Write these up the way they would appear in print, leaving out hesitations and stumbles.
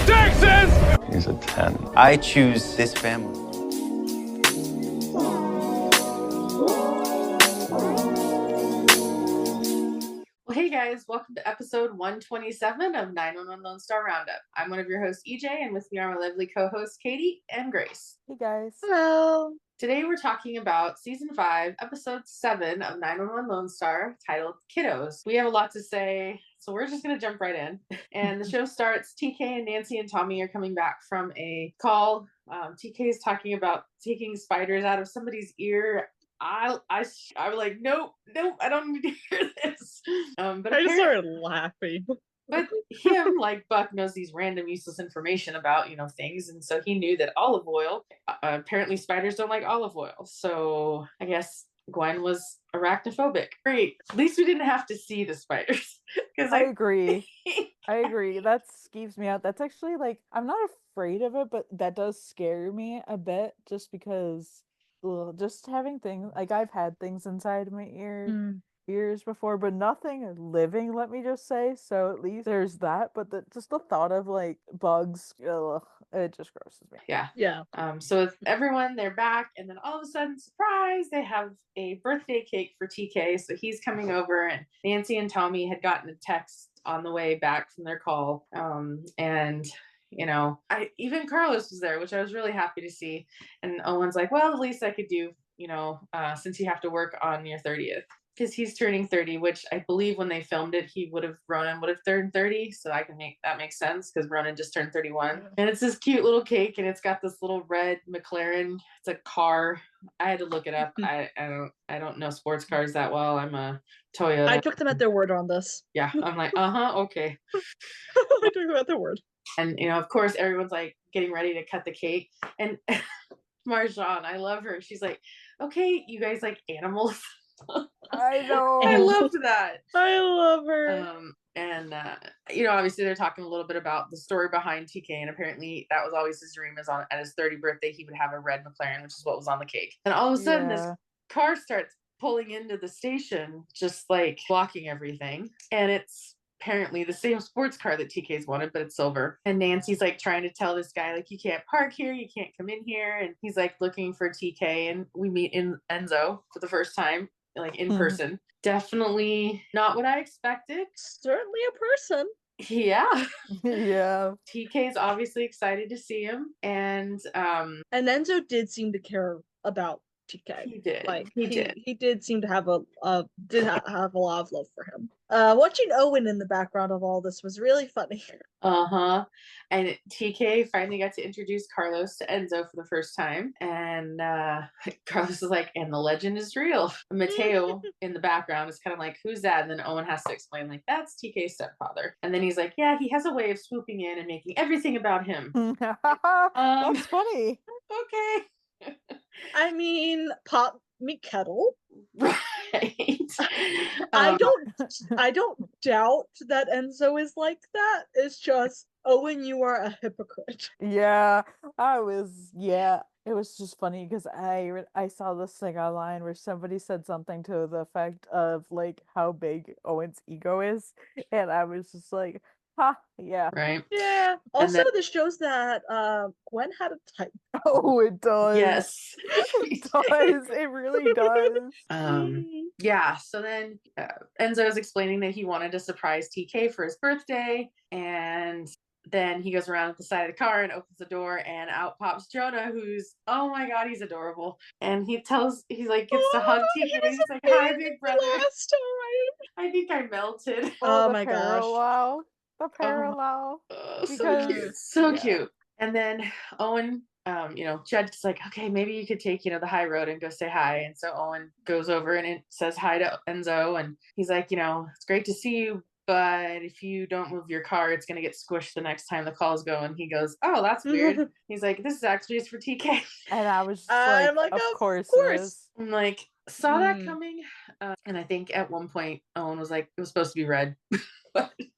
Texas! He's a 10. I choose this family. Well, hey guys, welcome to episode 127 of 911 Lone Star Roundup. I'm one of your hosts, EJ, and with me are my lovely co-hosts, Katie and Grace. Hey guys. Hello. Today we're talking about season 5, episode 7 of 911 Lone Star, titled Kiddos. We have a lot to say, so we're just going to jump right in. And the show starts. TK and Nancy and Tommy are coming back from a call. TK is talking about taking spiders out of somebody's ear. I was like, nope, I don't need to hear this. But I just started laughing. But him, like Buck, knows these random useless information about, things. And so he knew that olive oil, apparently spiders don't like olive oil. So I guess Gwen was arachnophobic. Great. At least we didn't have to see the spiders. I agree. I agree. That skeeves me out. That's actually I'm not afraid of it, but that does scare me a bit just because just having things I've had things inside my ears before, but nothing living, let me just say. So at least there's that, but just the thought of bugs, it just grosses me. Yeah. So with everyone, they're back, and then all of a sudden, surprise, they have a birthday cake for TK. So he's coming over, and Nancy and Tommy had gotten a text on the way back from their call, and even Carlos was there, which I was really happy to see. And Owen's like, well, the least I could do, since you have to work on your 30th, because he's turning 30, which I believe when they filmed it, Ronan would have turned 30. So that makes sense, because Ronan just turned 31. And it's this cute little cake, and it's got this little red McLaren. It's a car. I had to look it up. I don't know sports cars that well. I'm a Toyota. I took them at their word on this. Yeah, I'm like, okay. I took them at their word. And, of course, everyone's getting ready to cut the cake. And Marjan, I love her. She's like, okay, you guys like animals? I know. I loved that. I love her. Obviously they're talking a little bit about the story behind TK, and apparently that was always his dream, is at his 30th birthday, he would have a red McLaren, which is what was on the cake. And all of a sudden this car starts pulling into the station, just blocking everything. And it's apparently the same sports car that TK's wanted, but it's silver. And Nancy's trying to tell this guy, you can't park here, you can't come in here. And he's looking for TK, and we meet in Enzo for the first time, in person. Definitely not what I expected. Certainly a person. Yeah. Yeah. TK's obviously excited to see him. And Enzo did seem to care about TK. He did. He did seem to have a lot of love for him. Watching Owen in the background of all this was really funny. And TK finally got to introduce Carlos to Enzo for the first time. And Carlos is like, and the legend is real. Mateo in the background is kind of like, who's that? And then Owen has to explain, that's TK's stepfather. And then he's like, yeah, he has a way of swooping in and making everything about him. That's funny. Okay. I mean, pop me kettle. Right. I don't doubt that Enzo is like that. It's just, Owen, you are a hypocrite. Yeah, it was just funny because I saw this thing online where somebody said something to the effect of how big Owen's ego is, and I was just like, yeah. Right. Yeah. Also, this shows that Gwen had a type. Oh, it does. Yes. It does. It really does. Yeah. So then Enzo is explaining that he wanted to surprise TK for his birthday, and then he goes around to the side of the car and opens the door, and out pops Jonah, who's, oh my God, he's adorable. And he's gets to hug TK. He's like, hi, big brother. Last time. I think I melted. Oh my gosh. Wow. The parallel. So cute. So cute. And then Owen, Jed's like, okay, maybe you could take, the high road and go say hi. And so Owen goes over and it says hi to Enzo. And he's like, it's great to see you, but if you don't move your car, it's going to get squished the next time the calls go. And he goes, oh, that's weird. He's like, this is actually just for TK. And I was just of course. I'm like, saw that coming. And I think at one point Owen was like, it was supposed to be red.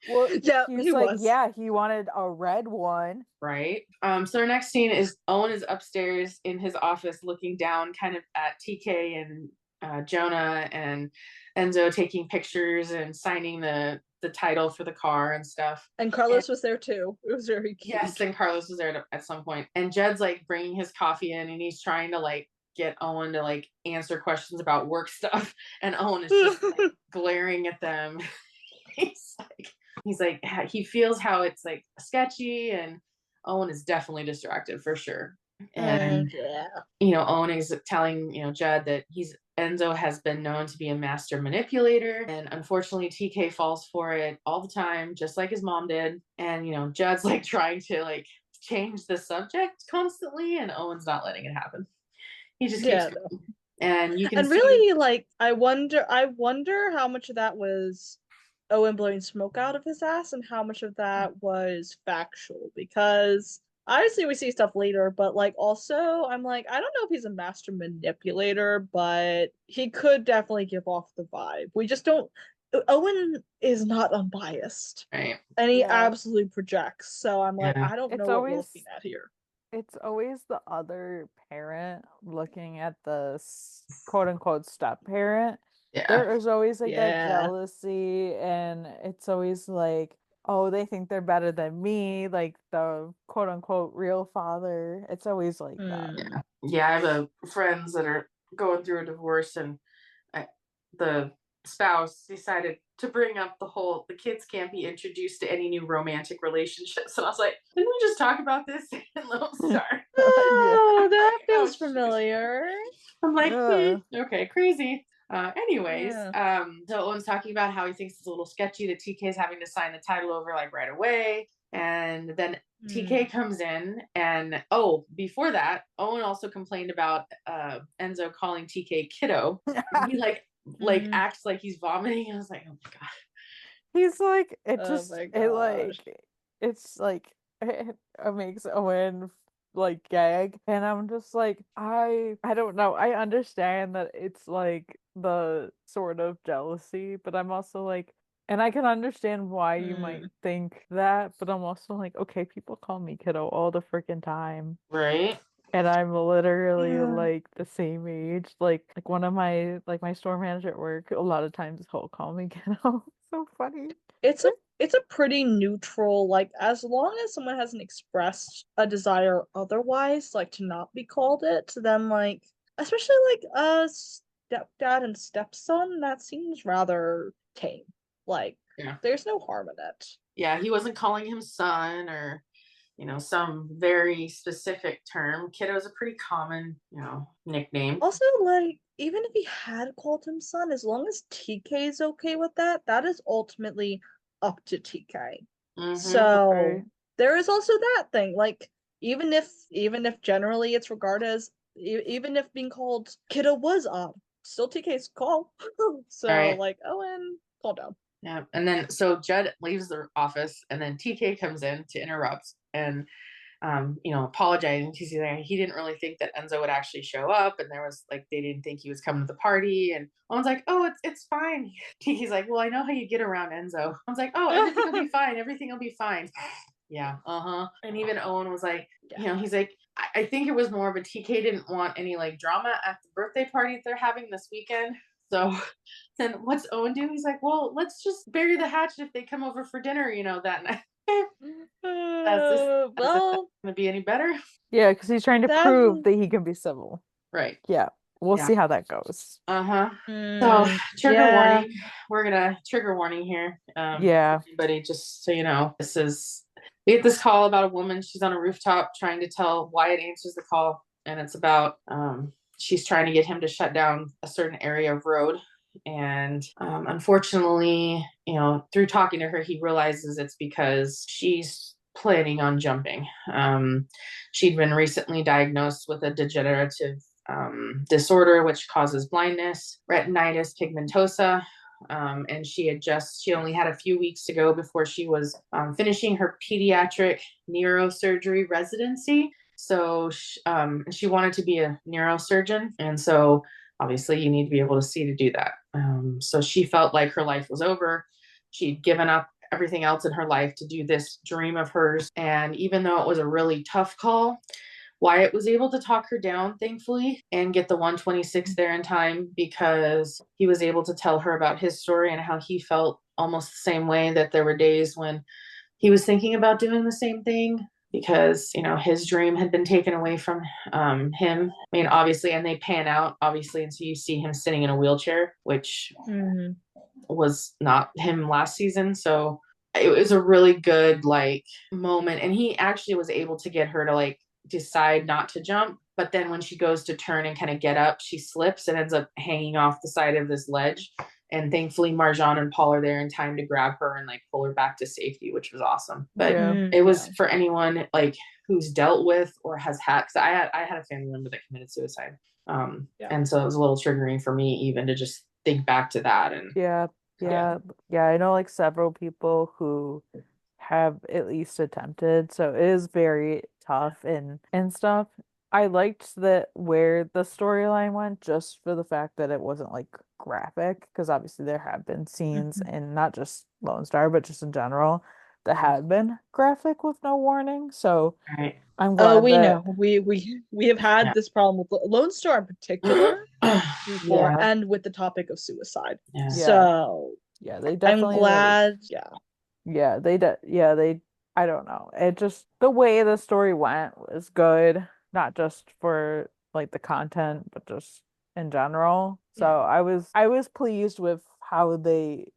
Well, yeah, he was. Yeah, he wanted a red one. Right. So our next scene is Owen is upstairs in his office looking down kind of at TK and Jonah and Enzo taking pictures and signing the the title for the car and stuff. And Carlos was there too. It was very cute. Yes, and Carlos was there at some point. And Jed's like bringing his coffee in, and he's trying to like get Owen to like answer questions about work stuff, and Owen is just like glaring at them. he's like he feels how it's like sketchy, and Owen is definitely distracted for sure. And Owen is telling Jed that Enzo has been known to be a master manipulator, and unfortunately TK falls for it all the time, just like his mom did. And Jed's like trying to like change the subject constantly, and Owen's not letting it happen. He just keeps going. And you can really like I wonder how much of that was Owen blowing smoke out of his ass and how much of that was factual, because obviously we see stuff later, but like also I'm like, I don't know if he's a master manipulator, but he could definitely give off the vibe. We just don't. Owen is not unbiased, right, and he absolutely projects. So I'm like, I don't know what we're looking at here. It's always the other parent looking at the quote unquote step parent. There is always like that jealousy, and it's always like, oh, they think they're better than me, like the quote unquote real father. It's always like that. Yeah, I have friends that are going through a divorce, and the spouse decided to bring up the kids can't be introduced to any new romantic relationships. And I was like, didn't we just talk about this in Lone Star? Oh, that feels familiar. I'm like, okay, crazy. Anyways, so Owen's talking about how he thinks it's a little sketchy that TK is having to sign the title over like right away. And then TK comes in, and before that, Owen also complained about Enzo calling TK kiddo. He like acts like he's vomiting. I was like, oh my god. He's like, it makes Owen like gag, and I'm just like, I don't know. I understand that it's like the sort of jealousy, but I'm also like, and I can understand why you might think that, but I'm also like, okay, people call me kiddo all the freaking time, right? And I'm literally like the same age. Like one of my my store manager at work, a lot of times he'll call me kiddo. So funny. It's a pretty neutral, like as long as someone hasn't expressed a desire otherwise, like to not be called it, then like especially like a stepdad and stepson, that seems rather tame. Like there's no harm in it. Yeah, he wasn't calling him son or some very specific term. Kiddo is a pretty common, nickname. Also, like, even if he had called him son, as long as TK is okay with that, that is ultimately up to TK. So there is also that thing. Like, even if generally it's regarded as, even if being called kiddo was odd, still TK's call. So like, Owen, calm down. Yeah, and then so Jed leaves the office, and then TK comes in to interrupt and apologizing because he didn't really think that Enzo would actually show up, and there was like they didn't think he was coming to the party, and Owen's like, oh, it's fine. TK's like, well, I know how you get around Enzo. Owen's like, oh, everything will be fine. Everything will be fine. Yeah, And even Owen was like, he's like, I think it was more of a TK didn't want any like drama at the birthday party that they're having this weekend. So then what's Owen do? He's like, well, let's just bury the hatchet if they come over for dinner, that night. That's gonna be any better? Yeah, because he's trying to prove that he can be civil. Right. Yeah. We'll see how that goes. So trigger warning. We're gonna trigger warning here. Everybody, just so you know, we get this call about a woman. She's on a rooftop trying to tell Wyatt answers the call, and it's about she's trying to get him to shut down a certain area of road. And unfortunately, through talking to her, he realizes it's because she's planning on jumping. She'd been recently diagnosed with a degenerative disorder which causes blindness, retinitis pigmentosa. And she only had a few weeks to go before she was finishing her pediatric neurosurgery residency. So she wanted to be a neurosurgeon. And so obviously you need to be able to see to do that. So she felt like her life was over. She'd given up everything else in her life to do this dream of hers. And even though it was a really tough call, Wyatt was able to talk her down, thankfully, and get the 126 there in time, because he was able to tell her about his story and how he felt almost the same way, that there were days when he was thinking about doing the same thing, because, you know, his dream had been taken away from him. I mean, obviously, and they pan out, obviously, and so you see him sitting in a wheelchair, which was not him last season. So it was a really good, like, moment. And he actually was able to get her to, like, decide not to jump. But then when she goes to turn and kind of get up, she slips and ends up hanging off the side of this ledge. And thankfully, Marjan and Paul are there in time to grab her and, like, pull her back to safety, which was awesome. But it was for anyone, like, who's dealt with or has had, because I had a family member that committed suicide. And so it was a little triggering for me even to just think back to that. And Yeah. I know like several people who have at least attempted, so it is very tough and stuff. I liked that where the storyline went, just for the fact that it wasn't like graphic, because obviously there have been scenes, and not just Lone Star, but just in general, that have been graphic with no warning. So right. I'm glad we that know we have had this problem with Lone Star in particular before, and with the topic of suicide. So they I'm definitely glad. they I don't know. It just, the way the story went was good, not just for like the content, but just in general. So I was pleased with how they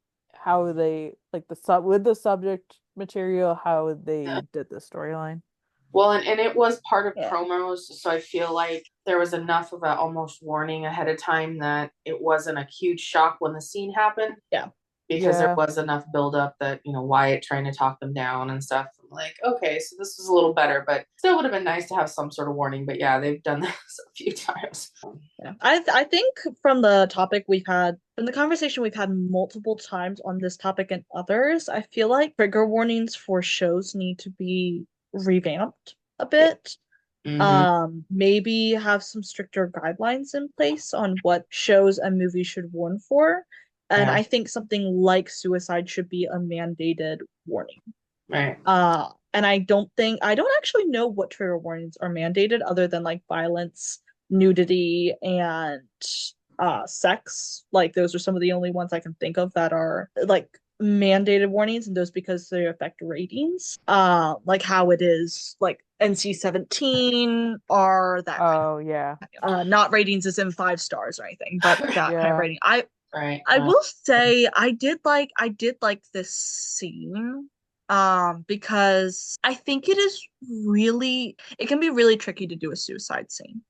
like with the subject material, how they did the storyline. Well, and it was part of promos, so I feel like there was enough of an almost warning ahead of time that it wasn't a huge shock when the scene happened. Because there was enough buildup that, you know, Wyatt trying to talk them down and stuff. I'm like, okay, so this was a little better, but still would have been nice to have some sort of warning. But yeah, they've done this a few times. I think from the conversation we've had multiple times on this topic and others, I feel like trigger warnings for shows need to be revamped a bit. Maybe have some stricter guidelines in place on what shows and movies should warn for. And I think something like suicide should be a mandated warning. Right. And I don't actually know what trigger warnings are mandated other than like violence, nudity, and sex. Like those are some of the only ones I can think of that are like mandated warnings, and those because they affect ratings. Like how it is like NC-17 or that kind of, not ratings as in 5 stars or anything, but that kind of rating. I will say I did like this scene because I think it can be really tricky to do a suicide scene.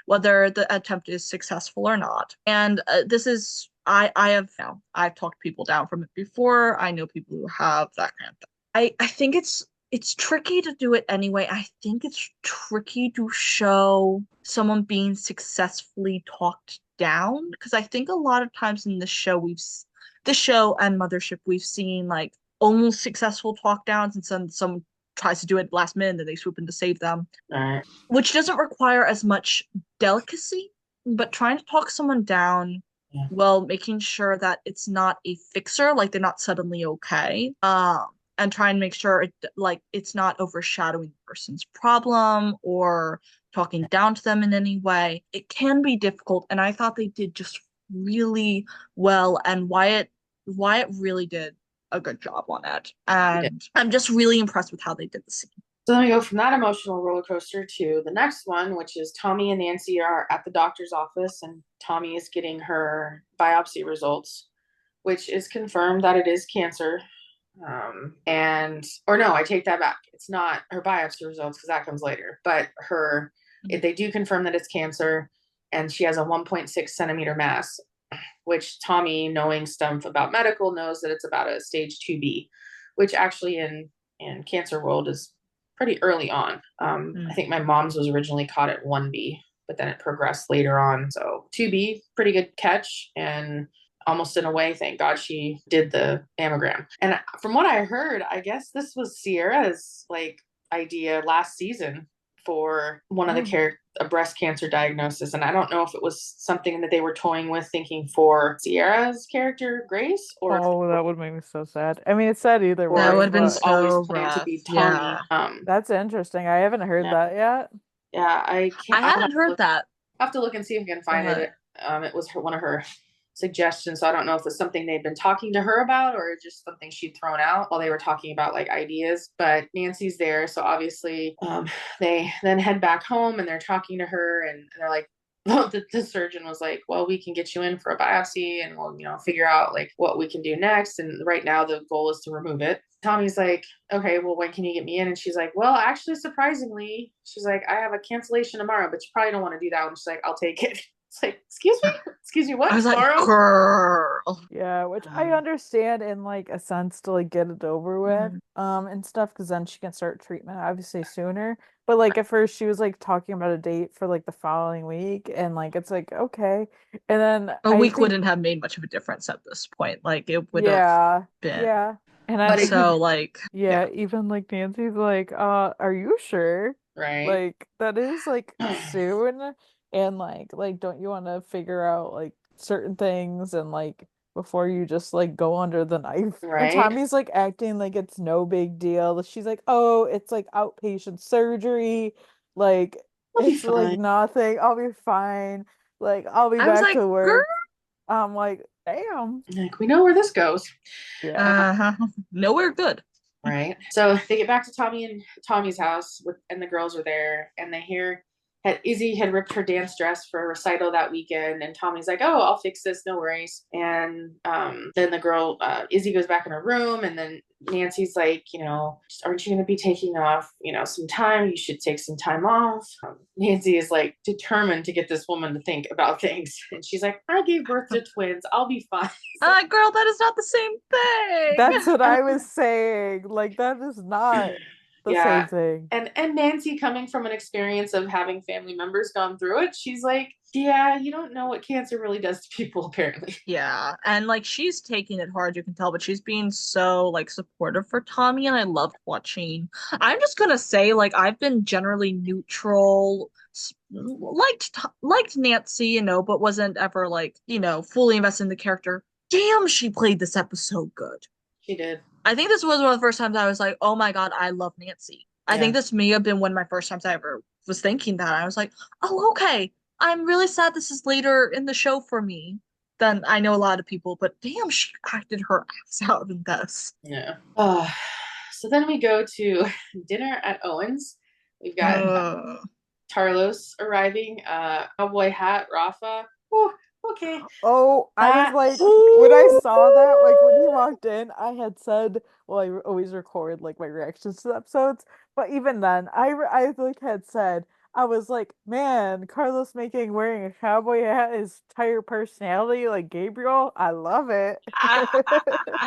Whether the attempt is successful or not. And this is I've talked people down from it before. I know people who have that kind of thing. I think it's tricky to do it anyway. I think it's tricky to show someone being successfully talked down, because I think a lot of times in this show and Mothership we've seen like almost successful talk downs, and someone tries to do it at the last minute and they swoop in to save them, which doesn't require as much delicacy. But trying to talk someone down while making sure that it's not a fixer, like they're not suddenly okay, and try and make sure it's not overshadowing the person's problem or talking down to them in any way. It can be difficult, and I thought they did just really well, and Wyatt really did a good job on it. And I'm just really impressed with how they did the scene. So then we go from that emotional roller coaster to the next one, which is Tommy and Nancy are at the doctor's office, and Tommy is getting her biopsy results, which is confirmed that it is cancer. I take that back. It's not her biopsy results because that comes later, but they do confirm that it's cancer, and she has a 1.6 centimeter mass, which Tommy, knowing stuff about medical, knows that it's about a stage 2B, which actually in cancer world is pretty early on. I think my mom's was originally caught at 1B, but then it progressed later on. So 2B, pretty good catch, and almost in a way, thank God she did the mammogram. And from what I heard, I guess this was Sierra's like idea last season for one of the a breast cancer diagnosis, and I don't know if it was something that they were toying with, thinking for Sierra's character Grace, or if Oh, that would make me so sad. I mean, it's sad either or That way, would have been was but always so planned to rough. be Tommy. Yeah. that's interesting. I haven't heard Yeah. that yet. Yeah, I can't. I hadn't heard that. I'll have to look and see if I can find Uh-huh. it. It was one of her suggestions, so I don't know if it's something they'd been talking to her about or just something she'd thrown out while they were talking about like ideas. But Nancy's there, so obviously they then head back home and they're talking to her, and they're like, well, the surgeon was like, well, we can get you in for a biopsy and we'll, figure out like what we can do next. And right now the goal is to remove it. Tommy's like, okay, well, when can you get me in? And she's like, well, actually, surprisingly, she's like, I have a cancellation tomorrow, but you probably don't want to do that one. She's like, I'll take it. It's like, excuse me, what? I was Tomorrow? like, girl. Yeah, which I understand in like a sense to like get it over with, and stuff, because then she can start treatment obviously sooner. But like at first she was like talking about a date for like the following week, and like it's like okay, and then A I week think wouldn't have made much of a difference at this point. Like it would have yeah, been. yeah, and But I it- So like yeah, even like Nancy's like, are you sure? Right. Like that is like soon, and like don't you want to figure out like certain things and like before you just like go under the knife? And Right. Tommy's like acting like it's no big deal. She's like, oh, it's like outpatient surgery, like I'll be it's like fine. nothing. I'll be fine. Like I'll be I was back like, to girl. work. I'm like, damn. Like, we know where this goes. Yeah. Nowhere good. Right. So they get back to Tommy and Tommy's house and the girls are there, and they hear Izzy had ripped her dance dress for a recital that weekend, and Tommy's like, oh, I'll fix this, no worries. And then the girl, Izzy, goes back in her room, and then Nancy's like, aren't you going to be taking off, some time? You should take some time off. Nancy is like determined to get this woman to think about things, and she's like, I gave birth to twins, I'll be fine. I'm like, girl, that is not the same thing. That's what I was saying. Like that is not the Yeah. same thing. And Nancy, coming from an experience of having family members gone through it, she's like, yeah, you don't know what cancer really does to people, apparently. Yeah, and like she's taking it hard, you can tell, but she's being so like supportive for Tommy, and I loved watching. I'm just gonna say, like, I've been generally neutral, liked Nancy, but wasn't ever like, fully invested in the character. Damn, she played this episode good. She did. I think this was one of the first times I was like, oh my God, I love Nancy. I think this may have been one of my first times I ever was thinking that. I was like, oh, okay. I'm really sad this is later in the show for me than I know a lot of people, but damn, she acted her ass out in this. Yeah. So then we go to dinner at Owen's. We've got Carlos arriving, cowboy hat, Rafa. Whew, okay. Oh, I That- was like, when I saw that, like when he walked in, I had said, well, I always record like my reactions to the episodes, but even then, I like had said, I was like, man, Carlos wearing a cowboy hat is entire personality, like Gabriel. I love it.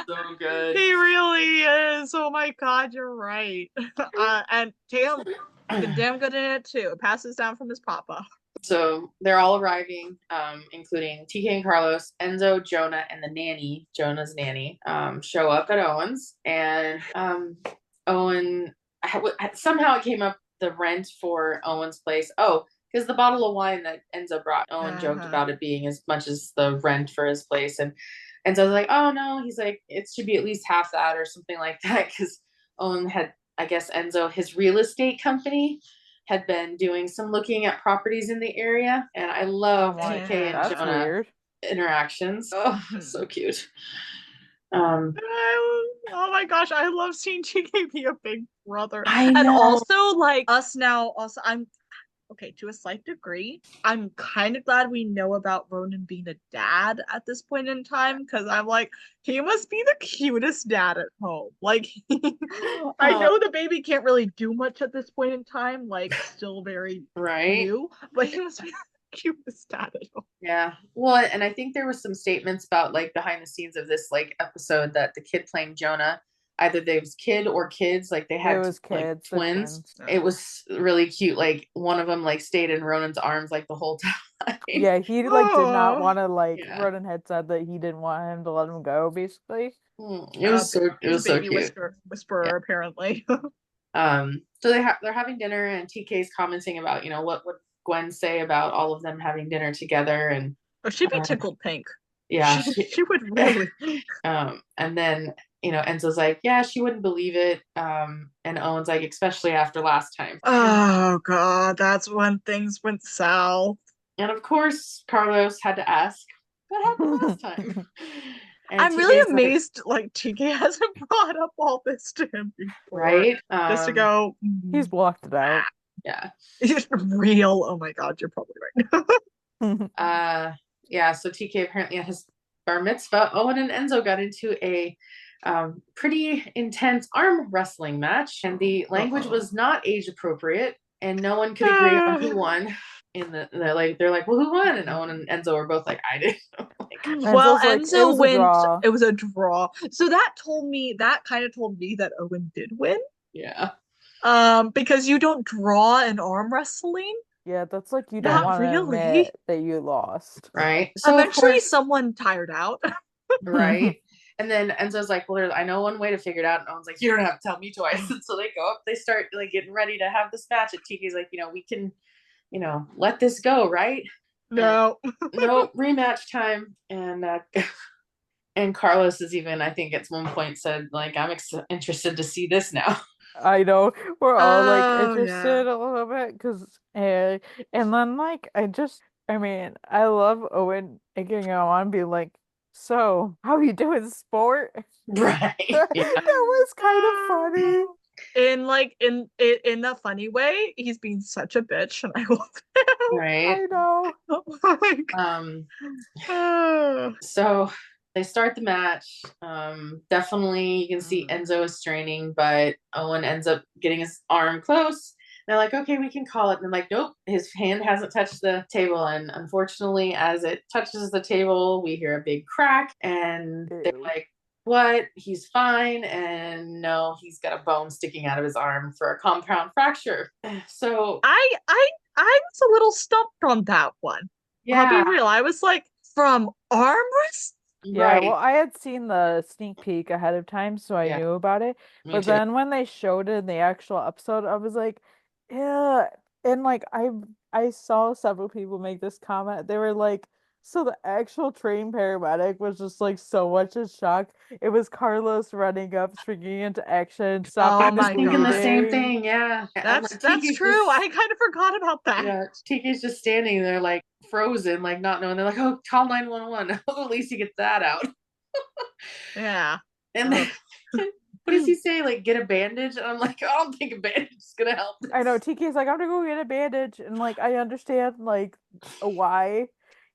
So good. He really is. Oh my God, you're right. And Tatum looking damn good in it too. Passes down from his papa. So they're all arriving, including TK and Carlos, Enzo, Jonah, and the nanny, Jonah's nanny, show up at Owen's. And Owen, somehow it came up the rent for Owen's place. Oh, because the bottle of wine that Enzo brought, Owen joked about it being as much as the rent for his place. And Enzo's like, oh no, he's like, it should be at least half that or something like that. Because Owen had, I guess, Enzo, his real estate company, had been doing some looking at properties in the area, and I love TK and That's Jonah weird. interactions. Oh, so cute. Oh my gosh, I love seeing TK be a big brother. I And know. also like us now, also I'm okay, to a slight degree, I'm kind of glad we know about Ronan being a dad at this point in time, because I'm like, he must be the cutest dad at home. Like, I know the baby can't really do much at this point in time, like, still very Right? new, but he must be the cutest dad at home. Yeah. Well, and I think there was some statements about like behind the scenes of this like episode that the kid playing Jonah, either they was kid or kids, like they had It was like kids, the twins. twins. It was really cute. Like one of them like stayed in Ronan's arms like the whole time. Yeah, he like did not Aw. want to like. Yeah. Ronan had said that he didn't want him to let him go, basically. It was so He's a so baby cute. whisperer, apparently. So they're having dinner, and TK's commenting about what Gwen say about all of them having dinner together? And Oh, she'd be tickled pink. yeah, She would really. and then Enzo's like, yeah, she wouldn't believe it. And Owen's like, especially after last time. Oh God, that's when things went south. And of course, Carlos had to ask, what happened last time? And I'm TK's really like, amazed, like TK hasn't brought up all this to him before. right? Just to go. He's blocked it out. Yeah. It's real. Oh my God, you're probably right. Yeah. So TK apparently at his bar mitzvah, Owen and Enzo got into a pretty intense arm wrestling match, and the language was not age appropriate, and no one could agree on who won. They're like, well, who won? And Owen and Enzo were both like, I did. Well, Enzo's like, Enzo "It was a went. draw." It was a draw. So that kind of told me that Owen did win. Yeah. Because you don't draw in arm wrestling. Yeah, that's like you Not don't want to really. admit that you lost. Right. So eventually, someone tired out. Right. And then Enzo's like, well, I know one way to figure it out. And Owen's like, you don't have to tell me twice. And so they go up, they start like getting ready to have this match. And TK's like, we can, let this go, right? No. No rematch time. And Carlos is even, I think at one point said, like, I'm interested to see this now. I know we're all like Oh, interested a little bit because, and then like I mean, I love Owen egging on, being like, "So, how you doing, sport?" Right. That Yeah. was kind of funny. In the funny way, he's being such a bitch, and I love him. Right. I know. So they start the match. Definitely you can see Enzo is straining, but Owen ends up getting his arm close. They're like, okay, we can call it. And I'm like, nope, his hand hasn't touched the table. And unfortunately, as it touches the table, we hear a big crack. And they're like, what? He's fine. And no, he's got a bone sticking out of his arm for a compound fracture. So I was a little stumped on that one. yeah. I'll be real. I was like, from arm wrist? Yeah, Right. well, I had seen the sneak peek ahead of time, so I knew about it. Me But too. then when they showed it in the actual episode, I was like, yeah. And like I saw several people make this comment. They were like, so the actual trained paramedic was just like so much in shock. It was Carlos running up, springing into action, stopping Oh the my I'm thinking the same bleeding. thing. Yeah. That's TK's true. just- I kind of forgot about that. Yeah, TK's just standing there like frozen, like not knowing. They're like, oh, call 911. Oh, at least he gets that out. Yeah. And then what does he say? Like, get a bandage? And I'm like, I don't think a bandage is gonna help this. I know TK's like, I'm gonna go get a bandage, and like I understand like why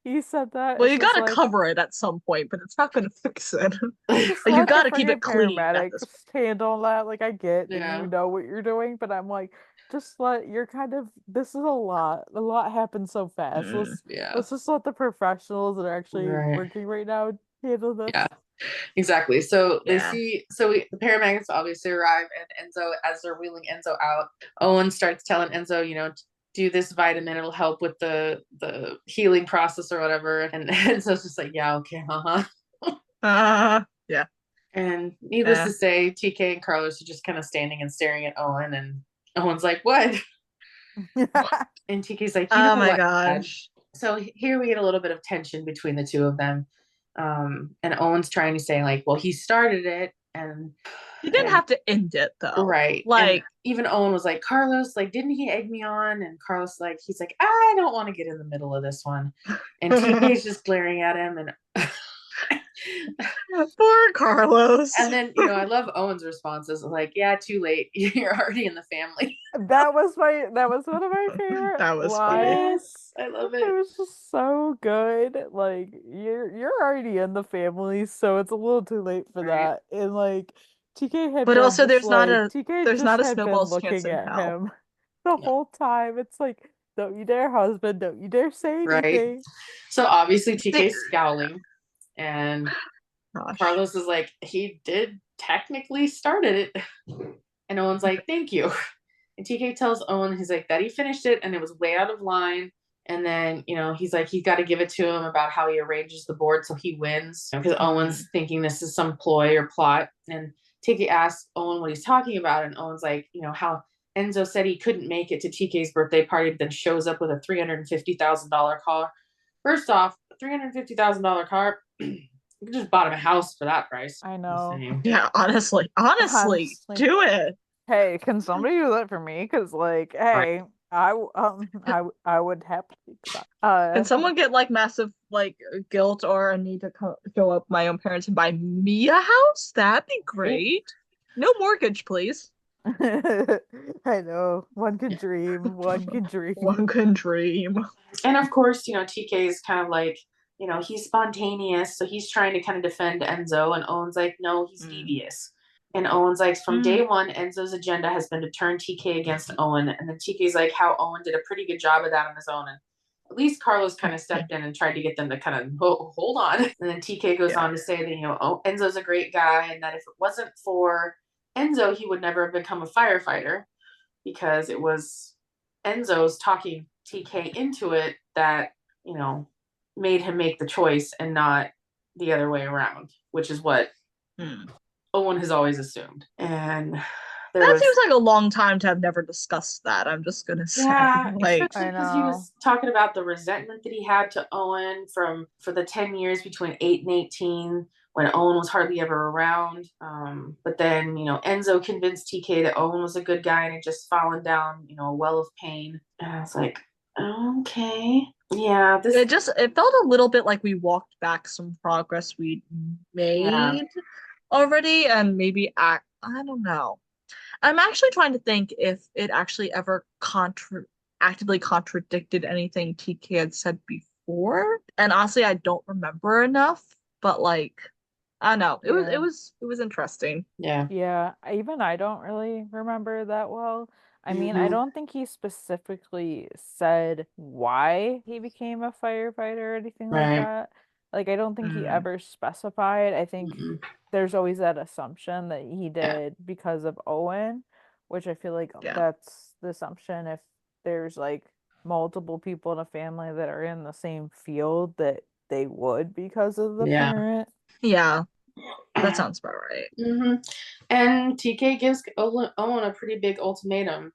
he said that. Well, It's you just gotta like, cover it at some point, but it's not gonna fix it. just You let the gotta keep it friggin' clean at paramedics this handle that. Like I get that Yeah. you know what you're doing, but I'm like, just let you're kind of this is a lot. A lot happens so fast. Yeah. Let's just let the professionals that are actually Right. working right now handle this. Yeah. Exactly. So they Yeah. see, the paramedics obviously arrive, and Enzo, as they're wheeling Enzo out, Owen starts telling Enzo, do this vitamin, it'll help with the healing process or whatever. And Enzo's just like, yeah, okay, Yeah. And needless Yeah. to say, TK and Carlos are just kind of standing and staring at Owen, and Owen's like, what? And TK's like, Oh my what, gosh. Dad? So here we get a little bit of tension between the two of them. And Owen's trying to say, like, well, he started it, and You didn't have to end it though. right. Like, and even Owen was like, Carlos, like, didn't he egg me on? And Carlos, like, he's like, I don't want to get in the middle of this one. And TK's just glaring at him, and poor Carlos. and then I love Owen's responses, like, yeah, too late. You're already in the family. That was one of my favorite That was lines. funny. Yes, I love It it. was just so good. Like you're already in the family, so it's a little too late for Right. that. And like TK had But been also just, there's not like, a- TK there's just not a had been snowball's chance looking in at hell. him the whole time. It's like, don't you dare, husband, don't you dare say Right. anything. So obviously TK's scowling, and Gosh. Carlos is like, he did technically started it. And Owen's like, thank you. And TK tells Owen, he's like, that he finished it and it was way out of line. And then, he's like, he's got to give it to him about how he arranges the board so he wins. Because Owen's thinking this is some ploy or plot. And TK asks Owen what he's talking about. And Owen's like, how Enzo said he couldn't make it to TK's birthday party, but then shows up with a $350,000 car. First off, a $350,000 car, you could just bought him a house for that price. I know. Yeah, honestly, Honestly. do it. Hey, can somebody do that for me? Because like, hey, I would happily accept. Can someone get like massive like guilt or a need to show up my own parents and buy me a house? That'd be great. No mortgage, please. I know. One can dream. One can dream. One can dream. And of course, TK is kind of like, he's spontaneous, so he's trying to kind of defend Enzo, and Owen's like, no, he's devious. And Owen's like, from day one, Enzo's agenda has been to turn TK against Owen. And then TK's like, how Owen did a pretty good job of that on his own. And at least Carlos kind of stepped in and tried to get them to kind of hold on. And then TK goes on to say that, Enzo's a great guy, and that if it wasn't for Enzo, he would never have become a firefighter, because it was Enzo's talking TK into it that, made him make the choice and not the other way around, which is what Owen has always assumed. And that seems like a long time to have never discussed that. I'm just gonna say, especially because he was talking about the resentment that he had to Owen for the 10 years between 8 and 18, when Owen was hardly ever around. But then, Enzo convinced TK that Owen was a good guy and had just fallen down, a well of pain. And I was like, okay. Yeah. It felt a little bit like we walked back some progress we'd made already, and maybe I don't know. I'm actually trying to think if it actually ever actively contradicted anything TK had said before. And honestly, I don't remember enough, but like, I don't know. It was interesting. Yeah, even I don't really remember that well. I mean, I don't think he specifically said why he became a firefighter or anything like that. Like, I don't think he ever specified. I think there's always that assumption that he did because of Owen, which I feel like that's the assumption. If there's like multiple people in a family that are in the same field, that they would because of the parent. Yeah, that sounds about right. And TK gives Owen a pretty big ultimatum.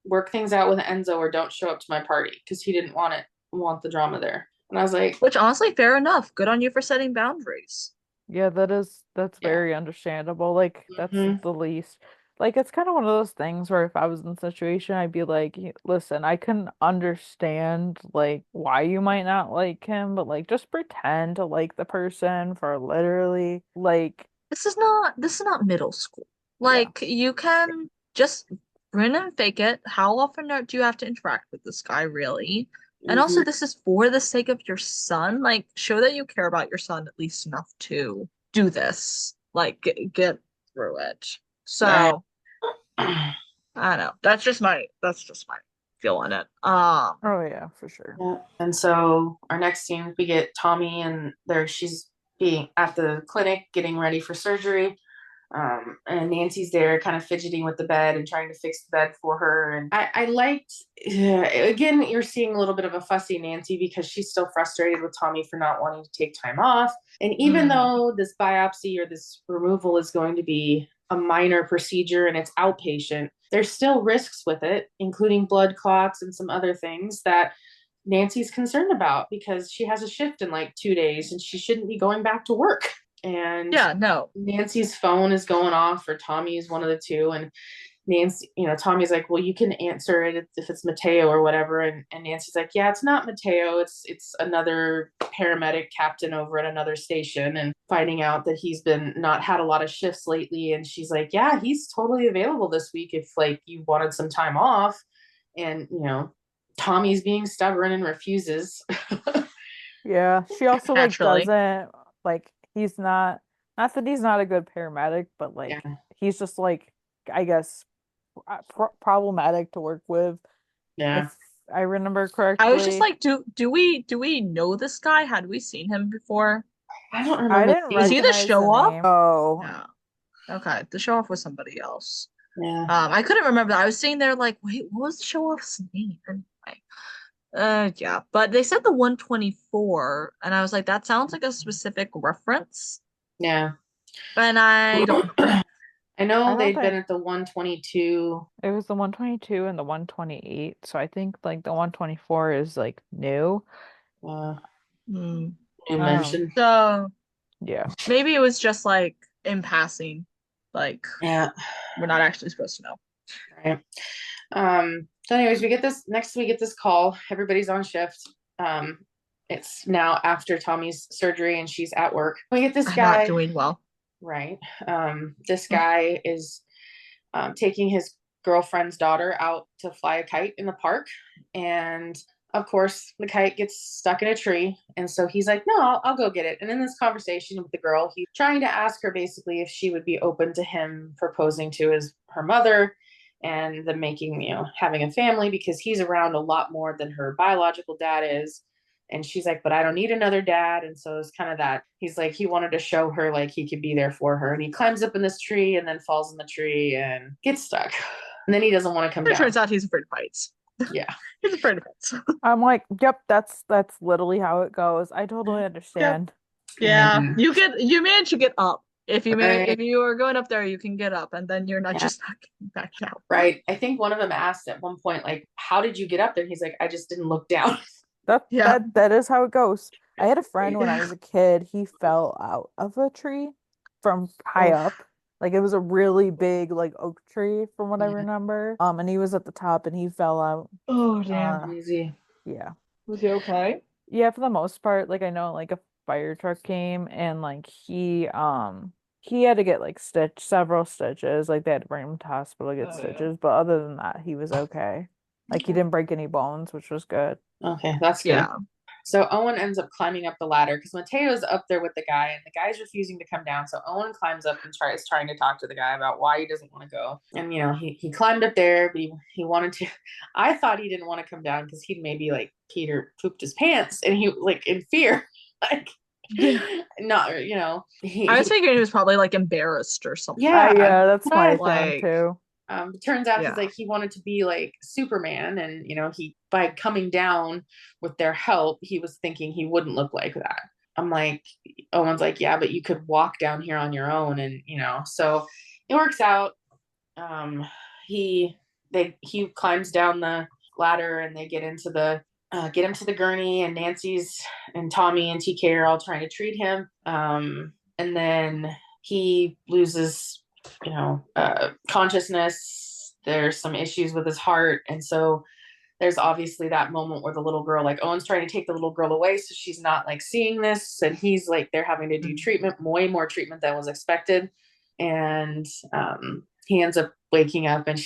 Work things out with Enzo or don't show up to my party, because he didn't want the drama there. And I was like, which honestly, fair enough. Good on you for setting boundaries. Yeah, that's very understandable. Like, that's the least. Like, it's kind of one of those things where if I was in the situation, I'd be like, listen, I can understand like why you might not like him, but like just pretend to like the person for literally like this is not middle school. Like, you can just grin and fake it. How often do you have to interact with this guy, really? And also, this is for the sake of your son. Like, show that you care about your son at least enough to do this. Like, get through it. So, I don't know. That's just my feel on it. oh yeah, for sure. Yeah. And so our next scene, we get Tommy, and she's being at the clinic getting ready for surgery. And Nancy's there kind of fidgeting with the bed and trying to fix the bed for her. And I liked, again, you're seeing a little bit of a fussy Nancy, because she's still frustrated with Tommy for not wanting to take time off. And even though this biopsy or this removal is going to be a minor procedure and it's outpatient, there's still risks with it, including blood clots and some other things that Nancy's concerned about, because she has a shift in like 2 days and she shouldn't be going back to work. And Nancy's phone is going off, or Tommy's, one of the two, and Nancy, Tommy's like, well, you can answer it if it's Mateo or whatever, and Nancy's like, yeah, it's not Mateo, it's another paramedic captain over at another station, and finding out that he's been not had a lot of shifts lately. And she's like, yeah, he's totally available this week if like you wanted some time off. And Tommy's being stubborn and refuses. Yeah, she also like doesn't like, he's not that he's not a good paramedic, but like he's just like, I guess, problematic to work with. Yeah, if I remember correctly. I was just like, do we know this guy? Had we seen him before? I don't remember. I didn't Was he the show off? Oh, no. Okay, the show off was somebody else. Yeah. I couldn't remember that. I was sitting there like, wait, what was the show off's name? Yeah, but they said the 124, and I was like, that sounds like a specific reference. Yeah. And I don't I know don't they'd been think- at the 122. It was the 122 and the 128. So I think like the 124 is like new. Uh, Hmm. you Um, mentioned. So Yeah. maybe it was just like in passing. Like Yeah. we're not actually supposed to know. Right. So anyways, we get this call. Everybody's on shift. It's now after Tommy's surgery and she's at work. We get this I'm guy. not doing well. Right. This guy is taking his girlfriend's daughter out to fly a kite in the park. And of course, the kite gets stuck in a tree. And so he's like, no, I'll go get it. And in this conversation with the girl, he's trying to ask her basically if she would be open to him proposing to her mother and them making, having a family, because he's around a lot more than her biological dad is. And she's like, but I don't need another dad. And so it's kind of that. He's like, he wanted to show her like he could be there for her. And he climbs up in this tree and then falls in the tree and gets stuck. And then he doesn't want to come It down. turns out he's afraid of heights. Yeah. He's afraid of heights. I'm like, yep, that's literally how it goes. I totally understand. Yeah, Mhm. you manage to get up. If Right. if you are going up there, you can get up, and then you're not Yeah. just not getting back down. Right. I think one of them asked at one point, like, how did you get up there? He's like, I just didn't look down. Yeah. That is how it goes. I had a friend when I was a kid, he fell out of a tree from high Oof. up. Like it was a really big like oak tree from what I Yeah. remember. And he was at the top and he fell out. Oh damn. Crazy. Yeah. Was he okay? Yeah, for the most part, like I know like a fire truck came and like he had to get like several stitches. Like they had to bring him to hospital to get Oh, yeah. stitches, but other than that, he was okay. Like he didn't break any bones, which was good. Okay, that's good. Yeah. So Owen ends up climbing up the ladder because Mateo's up there with the guy and the guy's refusing to come down. So Owen climbs up and trying to talk to the guy about why he doesn't want to go. And he climbed up there, but he wanted to. I thought he didn't want to come down because he'd maybe like Peter pooped his pants and he like in fear, like not I was thinking he was probably like embarrassed or something. Yeah. Yeah, that's what I my thing like. too. It turns out Yeah. he's like he wanted to be like Superman, and he by coming down with their help, he was thinking he wouldn't look like that. I'm like, Owen's like, yeah, but you could walk down here on your own, and so it works out. He climbs down the ladder, and they get into the get him to the gurney, and Nancy's and Tommy and TK are all trying to treat him. And then he loses consciousness. There's some issues with his heart, and so there's obviously that moment where the little girl, like Owen's trying to take the little girl away so she's not like seeing this, and he's like they're having to do treatment, way more treatment than was expected, and he ends up waking up, and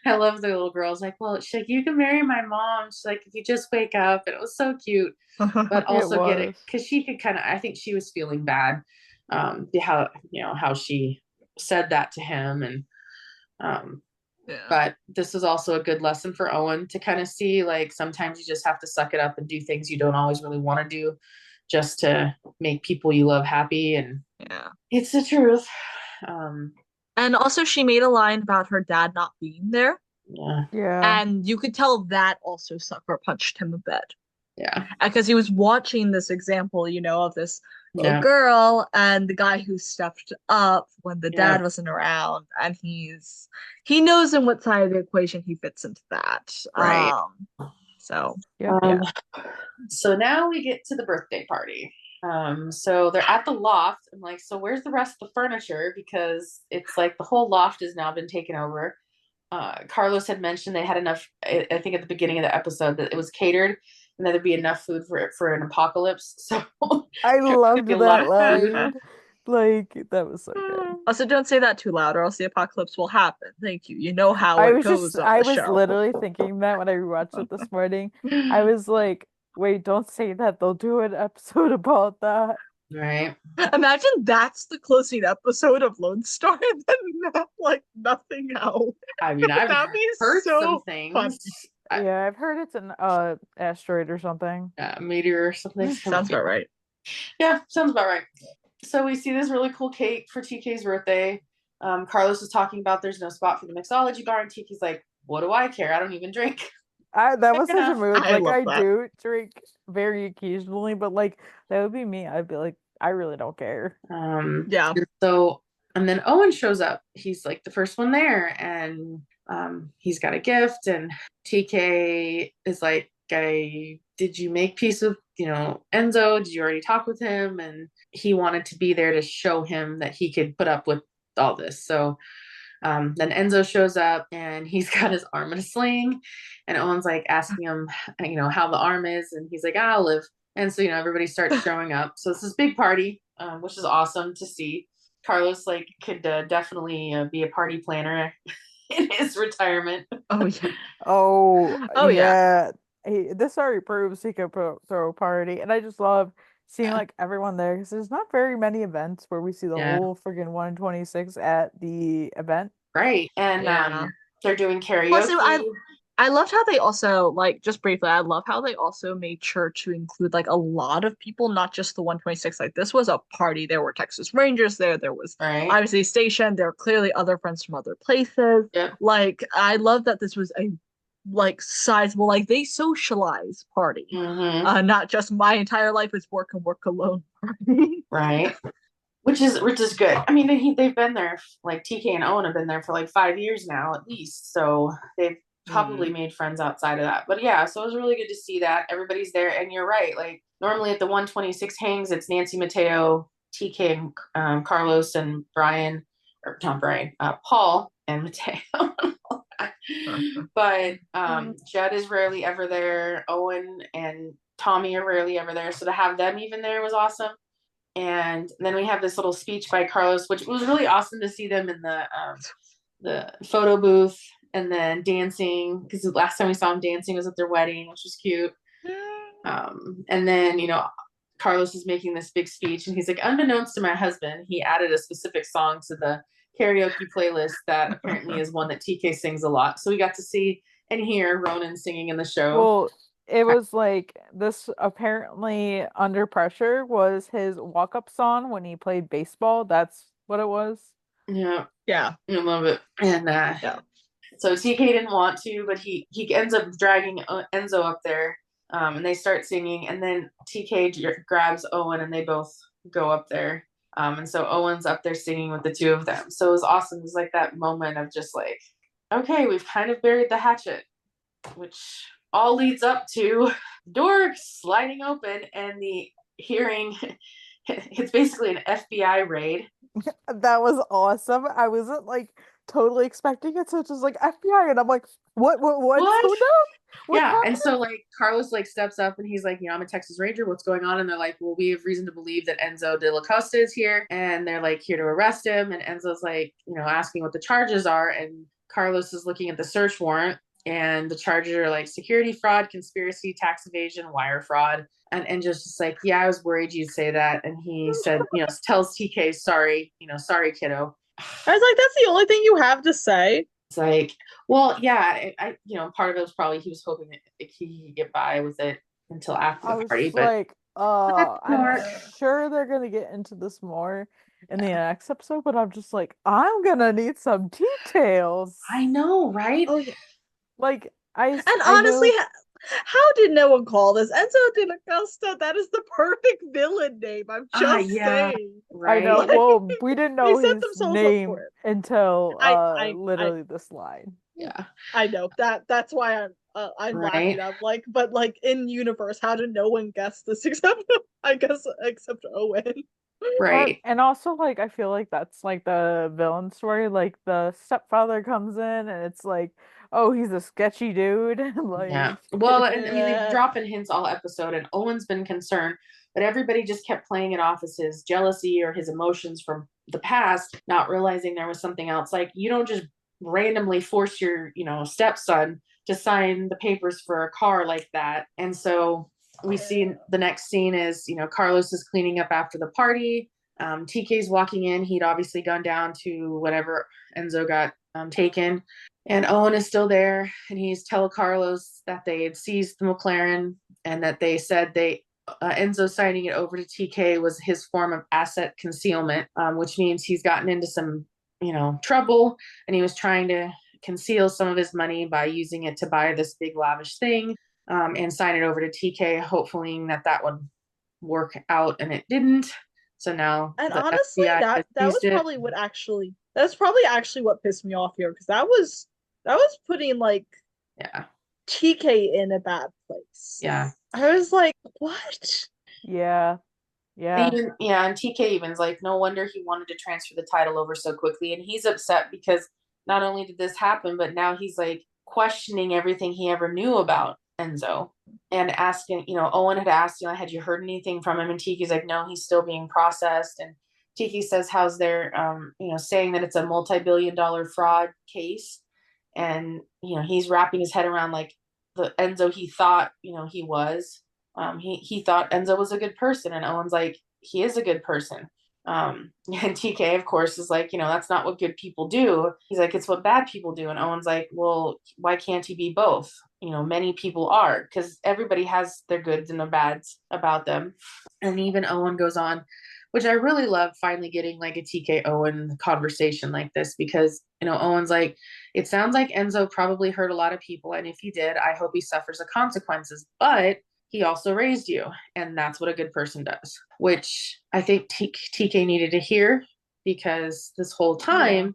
I love the little girl's like, well, she's like, you can marry my mom. She's like, if you just wake up. And it was so cute, but also get it because she could I think she was feeling bad, how she said that to him, and Yeah. but this is also a good lesson for Owen to kind of see, like, sometimes you just have to suck it up and do things you don't always really want to do just to make people you love happy, and Yeah. it's the truth. And also she made a line about her dad not being there. Yeah. Yeah. And you could tell that also sucker punched him a bit. Yeah. Because he was watching this example, of this little Yeah. girl and the guy who stepped up when the Yeah. dad wasn't around, and he knows in what side of the equation he fits into that. Right. So Yeah. So now we get to the birthday party. So they're at the loft. I'm like, so where's the rest of the furniture? Because it's like the whole loft has now been taken over. Carlos had mentioned they had enough, I think at the beginning of the episode, that it was catered and that there'd be enough food for an apocalypse. So I loved be a lot that of food. line. Like that was so good. also don't say that too loud or else the apocalypse will happen. Thank you. You know how I it was goes on I the was show. literally thinking that when I rewatched it this morning. I was like, wait, don't say that. They'll do an episode about that. Right. Imagine that's the closing episode of Lone Star and then like nothing else. I mean, I've That'd be heard so some things. funny. Yeah, I've heard it's an asteroid or something. Meteor or something. Sounds about right. Yeah, sounds about right. So we see this really cool cake for TK's birthday. Carlos is talking about there's no spot for the mixology bar, and TK's like, what do I care? I don't even drink. That was such a enough. mood. I Like love I that. do drink very occasionally, but like that would be me. I'd be like, I really don't care. Yeah. So And then Owen shows up. He's like the first one there, and he's got a gift. And TK is like, did you make peace with, Enzo? Did you already talk with him? And he wanted to be there to show him that he could put up with all this. So then Enzo shows up and he's got his arm in a sling, and Owen's like asking him, how the arm is, and he's like, I'll live. And so, everybody starts showing up. So it's this big party, which is awesome to see. Carlos could definitely be a party planner in his retirement. Oh yeah. Oh, Oh, yeah. This already proves he could throw a party, and I just love seeing Yeah. like everyone there because there's not very many events where we see the Yeah. whole friggin' 126 at the event. Right. And Yeah. they're doing karaoke. Plus, I loved how they also, like, just briefly, I love how they also made sure to include like a lot of people, not just the 126. Like, this was a party. There were Texas Rangers there. There was Right. obviously Station. There were clearly other friends from other places. Yep. Like, I love that this was a sizable, like, they socialize party. Mhm. Not just my entire life is work and work alone party. Right. Which is good. I mean, they've been there, like TK and Owen have been there for like 5 years now at least. So they've probably made friends outside of that. But yeah, so it was really good to see that everybody's there. And you're right. Like normally at the 126 hangs, it's Nancy Mateo, TK, and Carlos and Brian, or not Brian, Paul and Mateo. But Jed is rarely ever there. Owen and Tommy are rarely ever there. So to have them even there was awesome. And then we have this little speech by Carlos, which was really awesome to see them in the photo booth and then dancing, because the last time we saw him dancing was at their wedding, which was cute. And then, Carlos is making this big speech and he's like, unbeknownst to my husband, he added a specific song to the karaoke playlist that apparently is one that TK sings a lot. So we got to see and hear Ronan singing in the show. Well, it was like this apparently Under Pressure was his walk-up song when he played baseball. That's what it was. Yeah. Yeah. I love it. And so TK didn't want to, but he ends up dragging Enzo up there, and they start singing, and then TK grabs Owen and they both go up there. And so Owen's up there singing with the two of them. So it was awesome. It was like that moment of just like, okay, we've kind of buried the hatchet, which all leads up to door sliding open and the hearing. It's basically an FBI raid. That was awesome. I wasn't like totally expecting it, so it's just like FBI, and I'm like, what's going on? What's happening? And so like Carlos like steps up and he's like, I'm a Texas Ranger. What's going on? And they're like, well, we have reason to believe that Enzo de la Costa is here, and they're like here to arrest him. And Enzo's like, asking what the charges are, and Carlos is looking at the search warrant. And the charges are like security fraud, conspiracy, tax evasion, wire fraud. And just like, yeah, I was worried you'd say that. And he said, tells TK, sorry, sorry, kiddo. I was like, that's the only thing you have to say. It's like, well, yeah, I part of it was probably he was hoping that he could get by with it until after the party. But like, I'm sure they're gonna get into this more in the next episode, but I'm just like, I'm gonna need some details. I know, right? Oh yeah. Like and honestly, how did no one call this Enzo de la Costa? That is the perfect villain name. I'm just saying. Right? I know. Well, we didn't know his name until literally this line. Yeah, I know that's why I'm laughing. I'm like, but like in universe, how did no one guess this except Owen? Right. And also, like, I feel like that's like the villain story. Like the stepfather comes in and it's like, oh, he's a sketchy dude. Like, yeah. Well, I mean, they've dropping hints all episode, and Owen's been concerned, but everybody just kept playing it off as his jealousy or his emotions from the past, not realizing there was something else. Like, you don't just randomly force your, stepson to sign the papers for a car like that. And so we see the next scene is, Carlos is cleaning up after the party. TK's walking in. He'd obviously gone down to whatever Enzo got taken. And Owen is still there, and he's telling Carlos that they had seized the McLaren and that they said Enzo signing it over to TK was his form of asset concealment, which means he's gotten into some, trouble, and he was trying to conceal some of his money by using it to buy this big lavish thing, and sign it over to TK, hopefully that would work out, and it didn't. So now And the honestly, FBI has that used was it. probably that's probably actually what pissed me off here, because that was putting like Yeah. TK in a bad place. Yeah. I was like, what? Yeah. And Yeah. even, yeah, and TK even's like, no wonder he wanted to transfer the title over so quickly. And he's upset because not only did this happen, but now he's like questioning everything he ever knew about Enzo and asking, Owen had asked, had you heard anything from him? And Tiki's like, no, he's still being processed. And Tiki says, how's their, saying that it's a multi-billion-dollar fraud case. And, he's wrapping his head around like the Enzo he thought, he was. He thought Enzo was a good person, and Owen's like, he is a good person. And TK, of course, is like, that's not what good people do. He's like, it's what bad people do. And Owen's like, well, why can't he be both? Many people are, because everybody has their goods and their bads about them. And even Owen goes on, which I really love, finally getting like a TK Owen conversation like this, because, Owen's like, it sounds like Enzo probably hurt a lot of people. And if he did, I hope he suffers the consequences. But he also raised you, and that's what a good person does, which I think TK needed to hear, because this whole time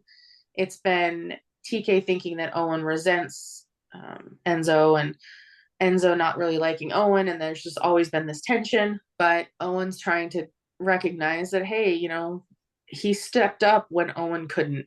it's been TK thinking that Owen resents Enzo, and Enzo not really liking Owen, and there's just always been this tension. But Owen's trying to recognize that, hey, he stepped up when Owen couldn't,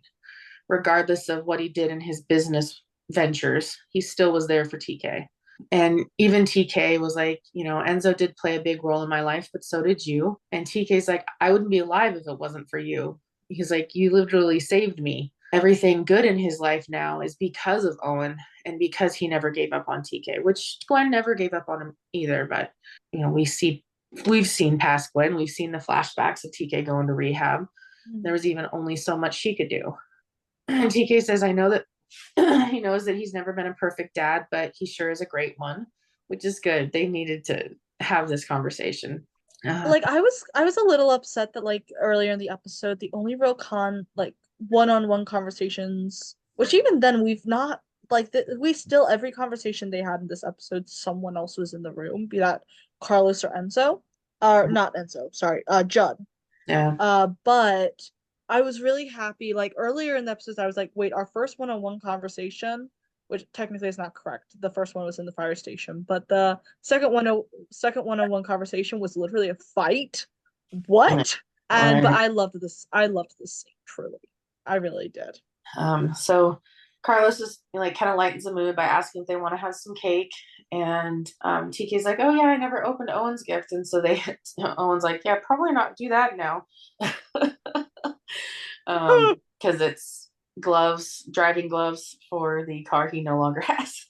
regardless of what he did in his business ventures. He still was there for TK. And even TK was like, Enzo did play a big role in my life, but so did you. And TK's like, I wouldn't be alive if it wasn't for you. He's like, you literally saved me. Everything good in his life now is because of Owen, and because he never gave up on TK, which Gwen never gave up on him either. But, we've seen past Gwen. We've seen the flashbacks of TK going to rehab. There was even only so much she could do. And TK says, I know that he knows that he's never been a perfect dad, but he sure is a great one, which is good. They needed to have this conversation. Like I was a little upset that like earlier in the episode, the only real like one-on-one conversations, which even then we've not like we still, every conversation they had in this episode, someone else was in the room, be that Carlos or Enzo, or not Enzo, sorry, Judd. Yeah. But I was really happy. Like earlier in the episodes, I was like, wait, our first one-on-one conversation, which technically is not correct. The first one was in the fire station, but the second one-on-one conversation was literally a fight. What? And but Right. I loved this. I loved this scene truly. I really did. So Carlos is like kind of lightens the mood by asking if they want to have some cake. And TK's like, oh yeah, I never opened Owen's gift. And so Owen's like, yeah, probably not do that now. Because it's driving gloves for the car he no longer has.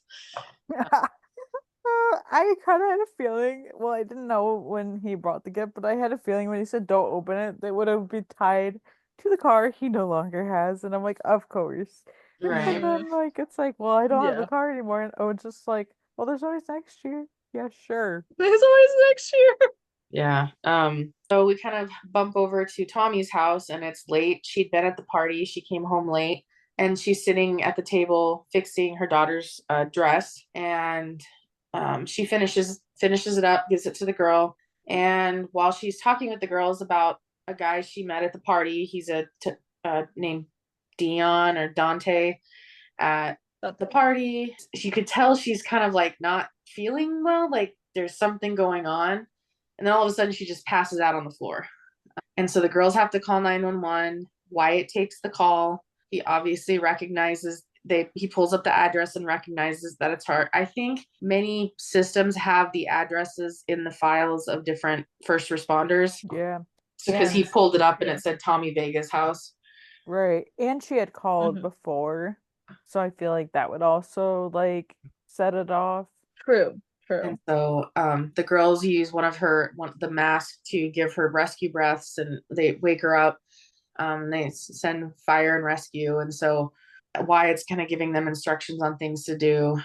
I kind of had a feeling. Well, I didn't know when he brought the gift, but I had a feeling when he said don't open it, they would have been tied to the car he no longer has. And I'm like, of course. And Right. then like it's like, well, I don't have the Yeah. car anymore. And Owen's just like, well, there's always next year. Yeah, sure. There's always next year. Yeah. So we kind of bump over to Tommy's house, and it's late. She'd been at the party. She came home late, and she's sitting at the table fixing her daughter's dress. And she finishes it up, gives it to the girl. And while she's talking with the girls about a guy she met at the party, he's named Dion or Dante at the party. You could tell she's kind of like not feeling well, like there's something going on. And then all of a sudden she just passes out on the floor. And so the girls have to call 911. Wyatt takes the call. He obviously recognizes he pulls up the address and recognizes that it's her. I think many systems have the addresses in the files of different first responders. Yeah. Because he pulled it up and it said Tommy Vega's house. Right. And she had called before. So I feel like that would also like set it off. True. And so the girls use the mask to give her rescue breaths, and they wake her up. They send fire and rescue. And so Wyatt's kind of giving them instructions on things to do.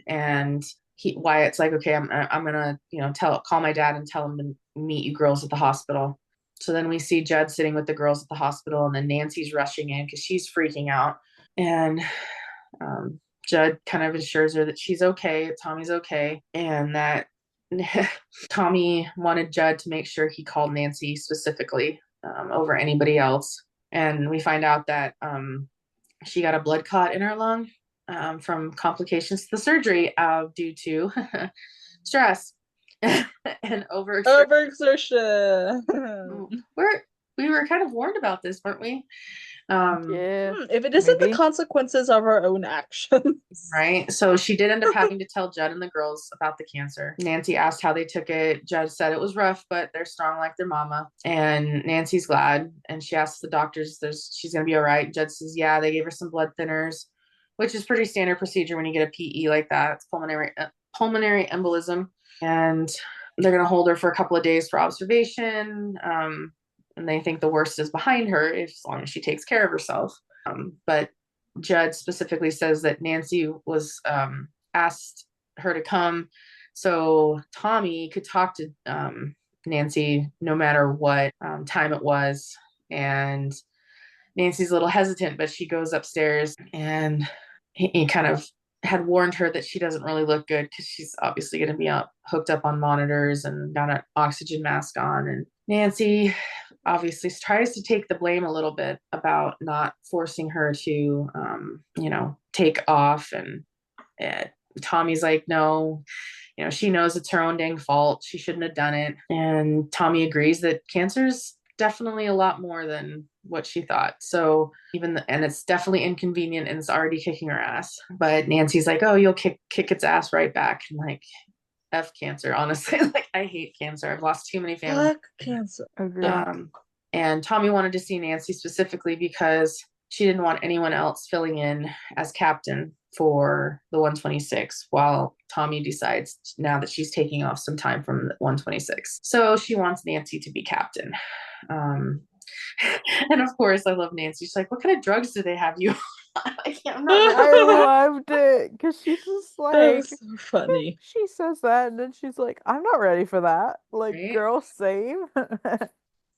And Wyatt's like, okay, I'm gonna, call my dad and tell him to meet you girls at the hospital. So then we see Judd sitting with the girls at the hospital, and then Nancy's rushing in because she's freaking out. And Judd kind of assures her that she's okay, Tommy's okay, and that Tommy wanted Judd to make sure he called Nancy specifically over anybody else. And we find out that she got a blood clot in her lung from complications to the surgery due to stress and overexertion. Overexertion. We were kind of warned about this, weren't we? Yeah. If it isn't the maybe. consequences of our own actions. Right. So she did end up having to tell Judd and the girls about the cancer. Nancy asked how they took it. Judd said it was rough, but they're strong like their mama. And Nancy's glad. And she asks the doctors, she's going to be all right. Judd says, yeah, they gave her some blood thinners, which is pretty standard procedure when you get a PE like that. It's pulmonary embolism. And they're going to hold her for a couple of days for observation. And they think the worst is behind her as long as she takes care of herself. But Judd specifically says that Nancy was asked her to come so Tommy could talk to Nancy no matter what time it was. And Nancy's a little hesitant, but she goes upstairs, and he kind of had warned her that she doesn't really look good because she's obviously going to be hooked up on monitors and got an oxygen mask on. And Nancy obviously tries to take the blame a little bit about not forcing her to, take off. And Tommy's like, no, she knows it's her own dang fault. She shouldn't have done it. And Tommy agrees that cancer's definitely a lot more than what she thought. So and it's definitely inconvenient, and it's already kicking her ass. But Nancy's like, oh, you'll kick its ass right back. And like, F cancer, honestly. Like, I hate cancer. I've lost too many family. Fuck cancer. Agreed. And Tommy wanted to see Nancy specifically because she didn't want anyone else filling in as captain for the 126 while Tommy decides now that she's taking off some time from the 126. So she wants Nancy to be captain. And of course, I love Nancy. She's like, what kind of drugs do they have you on? I loved it because she's just like, That's so funny. She says that, and then she's like, I'm not ready for that. Like, Right? girl, same.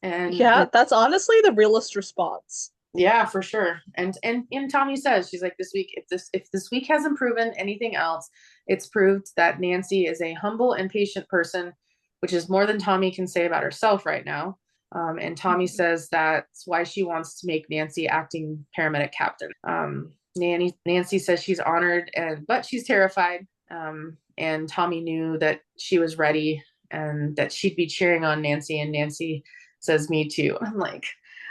And Yeah, that's honestly the realest response. yeah, for sure. And Tommy says, she's like, if this week hasn't proven anything else, it's proved that Nancy is a humble and patient person, which is more than Tommy can say about herself right now. And Tommy says that's why she wants to make Nancy acting paramedic captain. Nancy says she's honored, but she's terrified. And Tommy knew that she was ready and that she'd be cheering on Nancy. And Nancy says, me too. I'm like,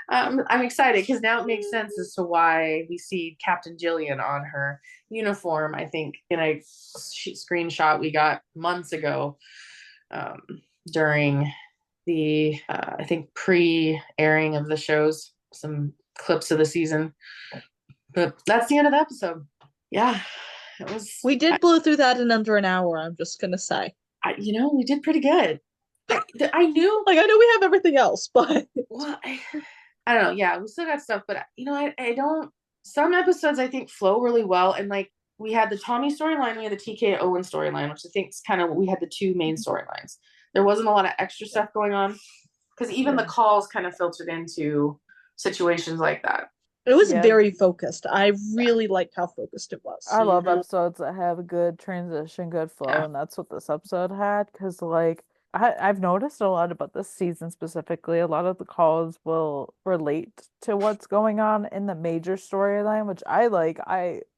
I'm excited because now it makes sense as to why we see Captain Jillian on her uniform. I think in a screenshot we got months ago during the I think pre-airing of the shows, some clips of the season. But that's the end of the episode. Yeah, it was. We did blow through that in under an hour. I'm just gonna say. We did pretty good. I knew. Like, I know we have everything else, but Well, I don't know. Yeah, we still got stuff, but I don't. Some episodes I think flow really well, and like we had the Tommy storyline, we had the TK Owen storyline, which I think is kind of we had the two main storylines. There wasn't a lot of extra stuff going on because even the calls kind of filtered into situations like that. it was very focused. I really liked how focused it was. I love episodes that have a good transition, good flow, Yeah. and that's what this episode had. Because like I've noticed a lot about this season specifically. A lot of the calls will relate to what's going on in the major storyline, which I like.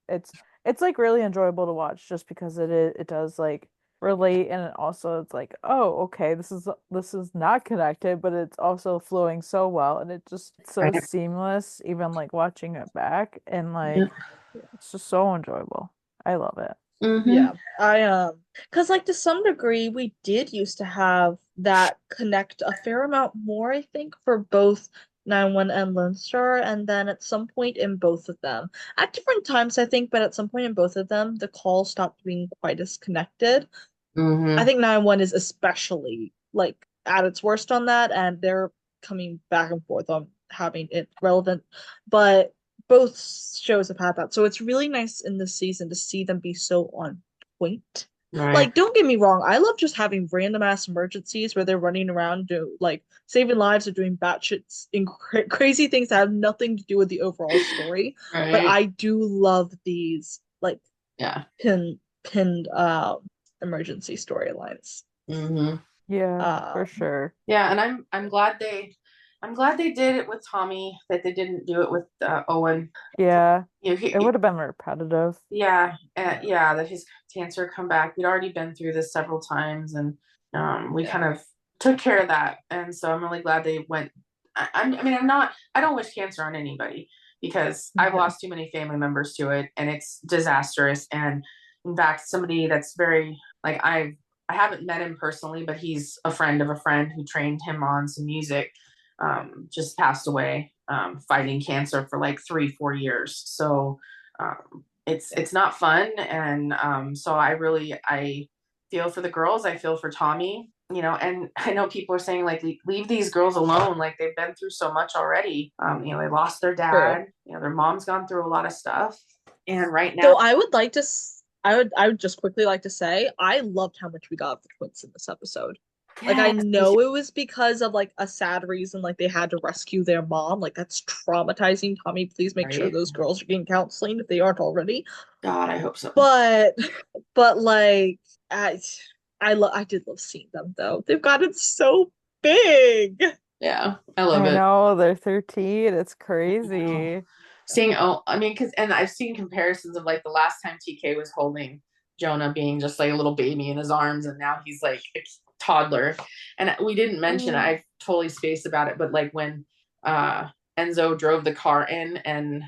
It's like really enjoyable to watch just because it does like relate, and also it's like, oh, okay, this is not connected, but it's also flowing so well, and it's so Right. seamless, even like watching it back, and like it's just so enjoyable. I love it. Mm-hmm. Yeah, because like to some degree we did used to have that connect a fair amount more, I think, for both 9-1 and Lone Star, and then at some point in both of them, at different times, I think, but at some point in both of them, the call stopped being quite as connected. Mm-hmm. I think 9-1 is especially like at its worst on that, and they're coming back and forth on having it relevant, but both shows have had that. So it's really nice in this season to see them be so on point. Right. Like, don't get me wrong, I love just having random ass emergencies where they're running around like saving lives or doing batshit crazy things that have nothing to do with the overall story. Right. But I do love these like pinned emergency storylines. Mm-hmm. Yeah, for sure. Yeah, and I'm glad they I'm glad they did it with Tommy, that they didn't do it with Owen. Yeah, You know, it would have been repetitive. yeah, yeah, that his cancer come back. We'd already been through this several times, and we kind of took care of that. And so I'm really glad they went. I mean, I don't wish cancer on anybody because I've lost too many family members to it, and it's disastrous. And in fact, somebody that's very like I haven't met him personally, but he's a friend of a friend who trained him on some music. Just passed away fighting cancer for like 3-4 years. So it's not fun, and so I feel for the girls. I feel for Tommy, you know, and I know people are saying like leave these girls alone, like they've been through so much already. You know, they lost their dad. You know, their mom's gone through a lot of stuff, and right now, So I would like to. I would just quickly like to say I loved how much we got of the twins in this episode. Like I know it was because of like a sad reason, like they had to rescue their mom. Like that's traumatizing. Tommy, please make sure those girls are getting counseling if they aren't already. God, I hope so. But like I did love seeing them though. They've gotten so big. Yeah, I love I it. know they're 13. It's crazy. Seeing I mean, because and I've seen comparisons of like the last time TK was holding Jonah being just like a little baby in his arms, and now he's like a toddler. And we didn't mention, I totally spaced about it, but like when Enzo drove the car in and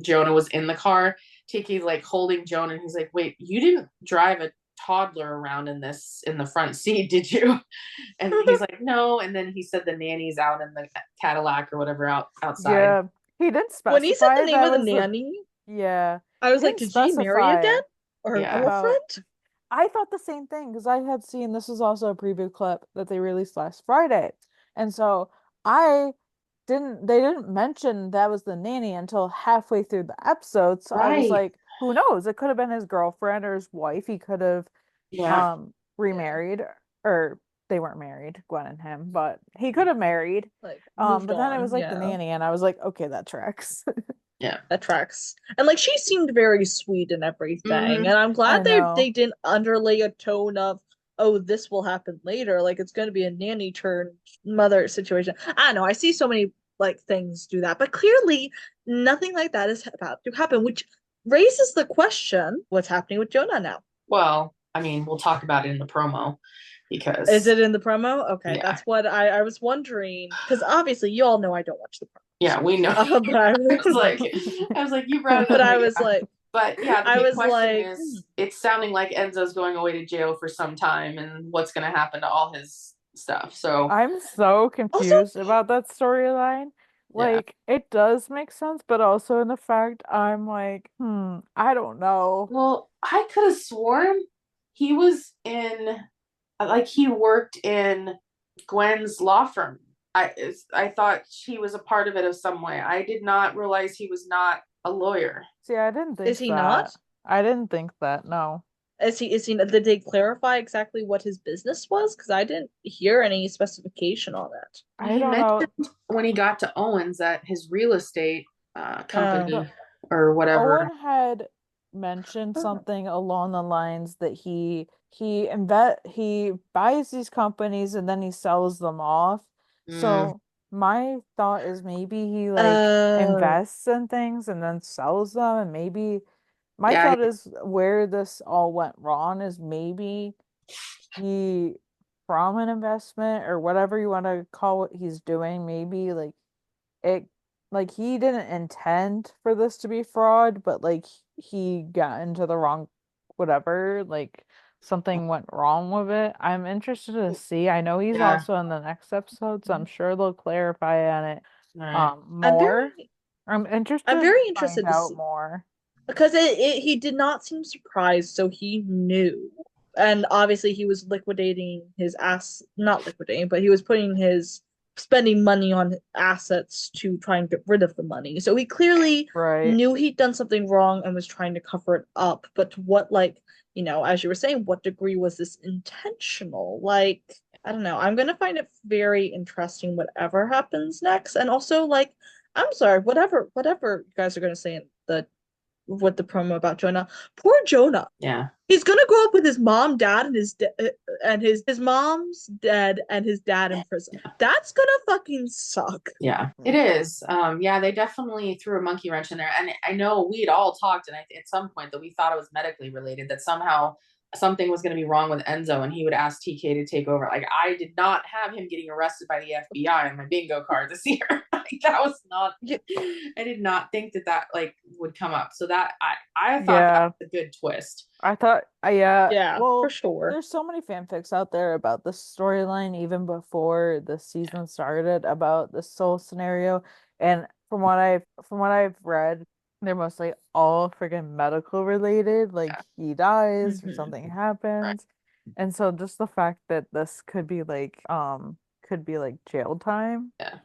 Jonah was in the car, TK's like holding Jonah, and he's like, "Wait, you didn't drive a toddler around in the front seat, did you?" And he's like, "No." And then he said the nanny's out in the Cadillac or whatever outside. Yeah, he didn't specify. When he said the name that of the was nanny, yeah, I was he like, didn't did she marry specify again? Or her Yeah. girlfriend? I thought the same thing because I had seen this was also a preview clip that they released last Friday. And so they didn't mention that was the nanny until halfway through the episode. So I was Right. like, who knows? It could have been his girlfriend or his wife. He could have Yeah. remarried, or they weren't married, Gwen and him, but he could have married. Like, But moved then it on, was like the yeah. nanny, and I was like, okay, that tracks. Yeah. That tracks. And like she seemed very sweet and everything. Mhm. And I'm I glad know. they didn't underlay a tone of, oh, this will happen later. Like it's gonna be a nanny turned mother situation. I don't know. I see so many like things do that, but clearly nothing like that is about to happen, which raises the question, what's happening with Jonah now? Well, I mean, we'll talk about it in the promo because Is it in the promo? Okay, Yeah. that's what I was wondering. Because obviously you all know I don't watch the promo. yeah, we know. But I I was, was like, you brought it but up. I was yeah. like, But yeah, the I big was question like, is, it's sounding like Enzo's going away to jail for some time, and what's going to happen to all his stuff. So I'm so confused about that storyline. Yeah. Like, it does make sense, but also in the fact I'm like, I don't know. well, I could have sworn he was in, like, he worked in Gwen's law firm. I thought he was a part of it of some way. I did not realize he was not a lawyer. See, I didn't think is he that. not? I didn't think that, no. Is he did they clarify exactly what his business was? Because I didn't hear any specification on it. I He don't know. mentioned when he got to Owens that his real estate company Oh. or whatever. Owen had mentioned something along the lines that he buys these companies and then he sells them off. So my thought is maybe he like invests in things and then sells them, and maybe my Yeah, thought is where this all went wrong is maybe he, from an investment or whatever you want to call what he's doing, maybe like it, like he didn't intend for this to be fraud, but like he got into the wrong whatever, like something went wrong with it. I'm interested to see. I know he's Yeah. also in the next episode, so I'm sure they'll clarify on it All right. more. I'm interested I'm very to interested find to out see more. because he did not seem surprised, so he knew. And obviously he was liquidating his not liquidating, but he was putting his spending money on assets to try and get rid of the money. So he clearly Right. knew he'd done something wrong and was trying to cover it up. But to what, like, you know, as you were saying, what degree was this intentional? Like, I don't know. I'm gonna find it very interesting whatever happens next. And also, like, I'm sorry, whatever you guys are gonna say in the with the promo about Jonah. Poor Jonah. Yeah. He's gonna grow up with his mom, dad, and his mom's dead and his dad in prison. That's gonna fucking suck. Yeah, it is. Yeah, they definitely threw a monkey wrench in there. And I know we had all talked, and at some point that we thought it was medically related, that somehow something was going to be wrong with Enzo and he would ask TK to take over. Like, I did not have him getting arrested by the FBI on my bingo card this year. Like, that was not, I did not think that like would come up. So that I thought that was a good twist. I thought, Yeah, well, for sure. There's so many fanfics out there about this storyline, even before the season started, about this soul scenario. And from what I've read, they're mostly all freaking medical related. Like he dies or something happens, and so just the fact that this could be like jail time. Yeah.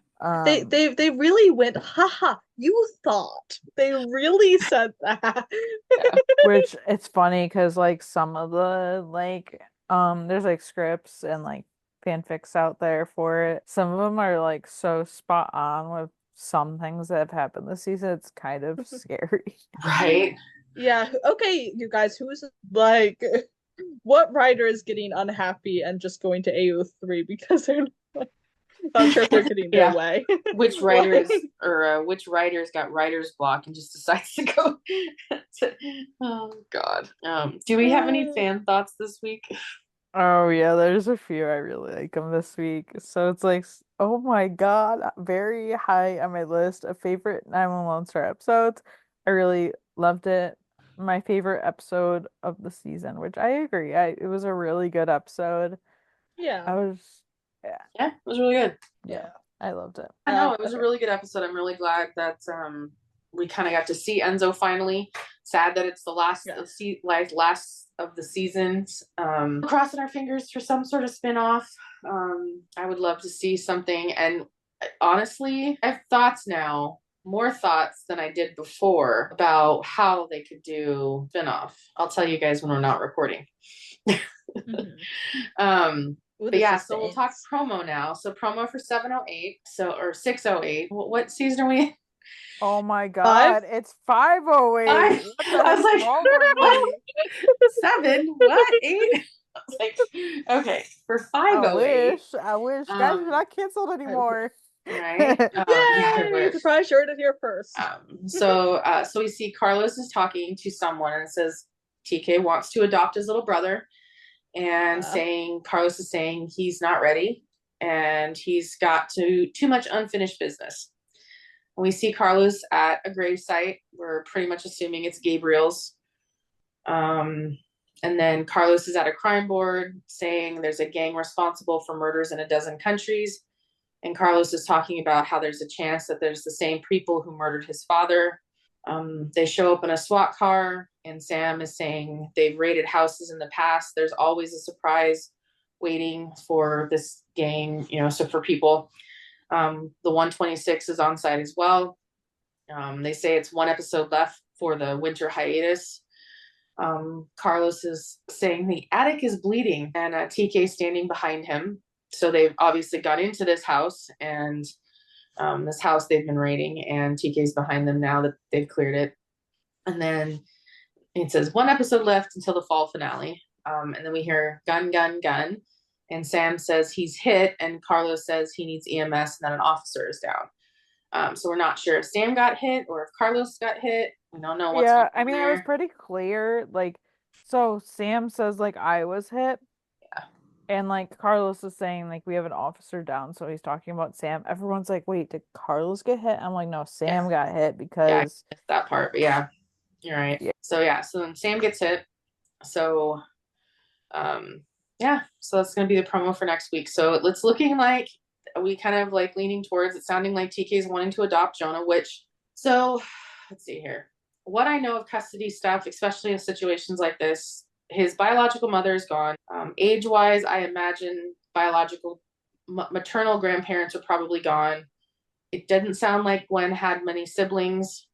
They really went, haha, you thought. They really said that. Yeah. Which it's funny because like some of the there's like scripts and like fanfics out there for it. Some of them are like so spot on with some things that have happened this season. It's kind of scary. Right. Yeah. Okay, you guys, who's like what writer is getting unhappy and just going to AO3 because they're not sure if they're getting their way? Which writers which writers got writer's block and just decides to go oh god. Do we have any fan thoughts this week? Oh yeah, there's a few I really like them this week. So it's like, oh my god, very high on my list of favorite 911 Star episodes. I really loved it. My favorite episode of the season, which I agree, it was a really good episode. Yeah. Yeah, it was really good. Yeah, I loved it. I know, it was a really good episode. I'm really glad that we kind of got to see Enzo finally. Sad that it's the last of the seasons. Crossing our fingers for some sort of spin-off. I would love to see something, and honestly, I have thoughts now, more thoughts than I did before about how they could do spin-off. I'll tell you guys when we're not recording. But yeah, so we'll talk promo now. So promo for 708, or 608. What season are we in? Oh my god, it's 508. I was like, 7, what, 8? I was like, okay, for 508. I wish. Guys, we're not canceled anymore. Right? Yay! Surprise, you heard it here first. So we see Carlos is talking to someone and it says TK wants to adopt his little brother, and Carlos is saying he's not ready and he's got too much unfinished business. We see Carlos at a gravesite. We're pretty much assuming it's Gabriel's. And then Carlos is at a crime board saying there's a gang responsible for murders in 12 countries. And Carlos is talking about how there's a chance that there's the same people who murdered his father. They show up in a SWAT car, and Sam is saying they've raided houses in the past. There's always a surprise waiting for this gang, so for people. The 126 is on site as well. They say it's one episode left for the winter hiatus. Carlos is saying the attic is bleeding, and TK standing behind him. So they've obviously got into this house, and this house they've been raiding, and TK's behind them now that they've cleared it. And then it says one episode left until the fall finale. And then we hear gun, gun, gun. And Sam says he's hit, and Carlos says he needs EMS and that an officer is down. So we're not sure if Sam got hit or if Carlos got hit. We don't know what's going on. I mean, it was pretty clear. Like, so Sam says, like, I was hit. Yeah. And, like, Carlos is saying, like, we have an officer down. So he's talking about Sam. Everyone's like, wait, did Carlos get hit? I'm like, no, Sam got hit because. Yeah, I missed that part. But yeah, you're right. Yeah. So then Sam gets hit. So, so that's going to be the promo for next week. So it's looking like we kind of like leaning towards it, sounding like TK is wanting to adopt Jonah, so let's see here. What I know of custody stuff, especially in situations like this, his biological mother is gone. Age-wise, I imagine maternal grandparents are probably gone. It didn't sound like Gwen had many siblings.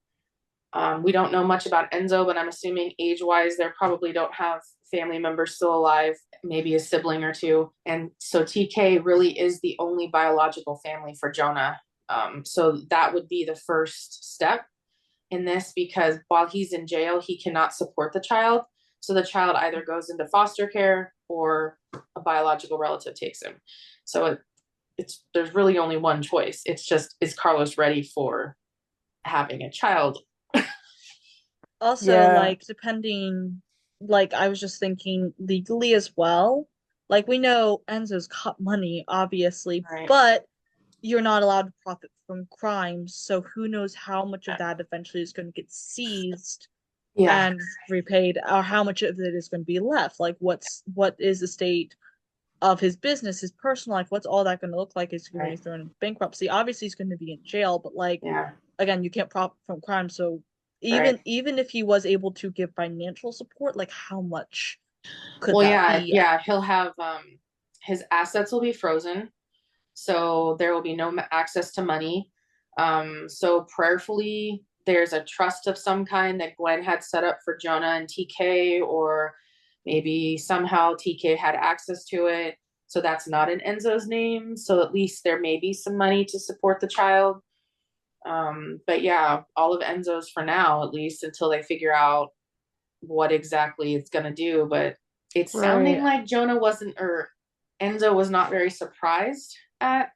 We don't know much about Enzo, but I'm assuming age-wise, they probably don't have family members still alive, maybe a sibling or two. And so TK really is the only biological family for Jonah. So that would be the first step. in this because while he's in jail, he cannot support the child. So the child either goes into foster care or a biological relative takes him. So it's there's really only one choice. It's just, is Carlos ready for having a child? Also, Yeah. like, depending, like, I was just thinking legally as well. Like, we know Enzo's got money, obviously, Right. but you're not allowed to profit from crimes. So who knows how much of that eventually is going to get seized Yeah. and repaid, or how much of it is going to be left. Like, what is the state of his business, his personal life? What's all that going to look like? Is he going to be thrown in bankruptcy? Obviously, he's going to be in jail, but like, Yeah. again, you can't profit from crime. So Right. even if he was able to give financial support, like how much could Well, that be? yeah, he'll have his assets will be frozen, so there will be no access to money. So prayerfully, there's a trust of some kind that Gwen had set up for Jonah and TK, or maybe somehow TK had access to it. So that's not in Enzo's name. So at least there may be some money to support the child. But yeah, all of Enzo's for now, at least until they figure out what exactly it's gonna do. But it's sounding like Jonah wasn't, or Enzo was not very surprised at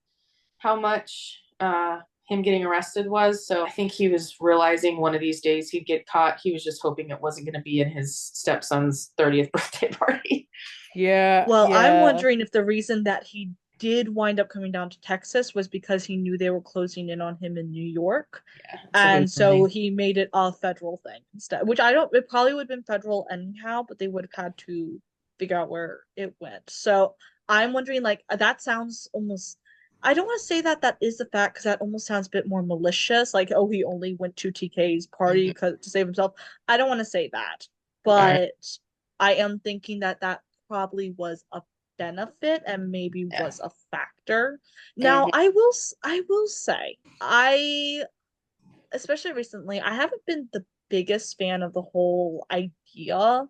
how much him getting arrested was. So I think he was realizing one of these days he'd get caught. He was just hoping it wasn't going to be in his stepson's 30th birthday party. Yeah. Well, yeah. I'm wondering if the reason that he did wind up coming down to Texas was because he knew they were closing in on him in New York. Yeah, And so he made it a federal thing instead, which it probably would have been federal anyhow, but they would have had to figure out where it went. So I'm wondering, like, that sounds almost, I don't want to say that that is the fact, because that almost sounds a bit more malicious. Like, oh, he only went to TK's party to save himself. I don't want to say that, but I am thinking that that probably was a benefit and maybe was a factor. Now, I will say, especially recently, I haven't been the biggest fan of the whole idea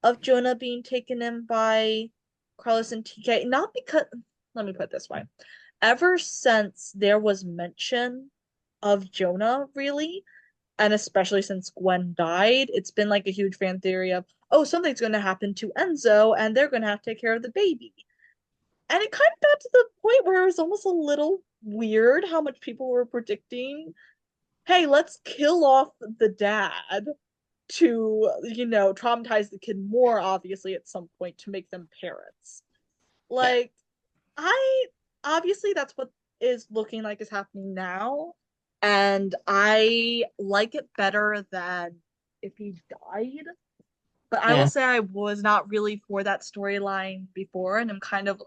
of Jonah being taken in by Carlos and TK. Not because, let me put it this way. Ever since there was mention of Jonah, really, and especially since Gwen died, it's been like a huge fan theory of, oh, something's going to happen to Enzo and they're going to have to take care of the baby. And it kind of got to the point where it was almost a little weird how much people were predicting, hey, let's kill off the dad to, traumatize the kid more, obviously, at some point to make them parents. Like, I obviously that's what is looking like is happening now. And I like it better than if he died. But I will say I was not really for that storyline before, and I'm kind of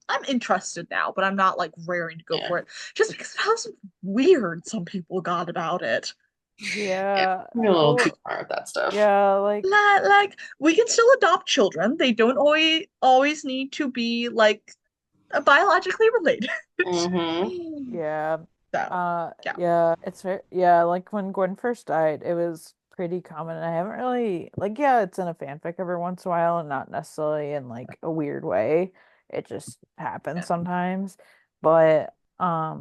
I'm interested now, but I'm not like raring to go for it. Just because of how weird some people got about it. Yeah. I'm a little too far with that stuff. Yeah, like we can still adopt children. They don't always need to be like biologically related. yeah. So, yeah, it's very, yeah, like when Gwen first died, it was pretty common, and I haven't really, like, yeah, it's in a fanfic every once in a while and not necessarily in like a weird way. It just happens sometimes. But I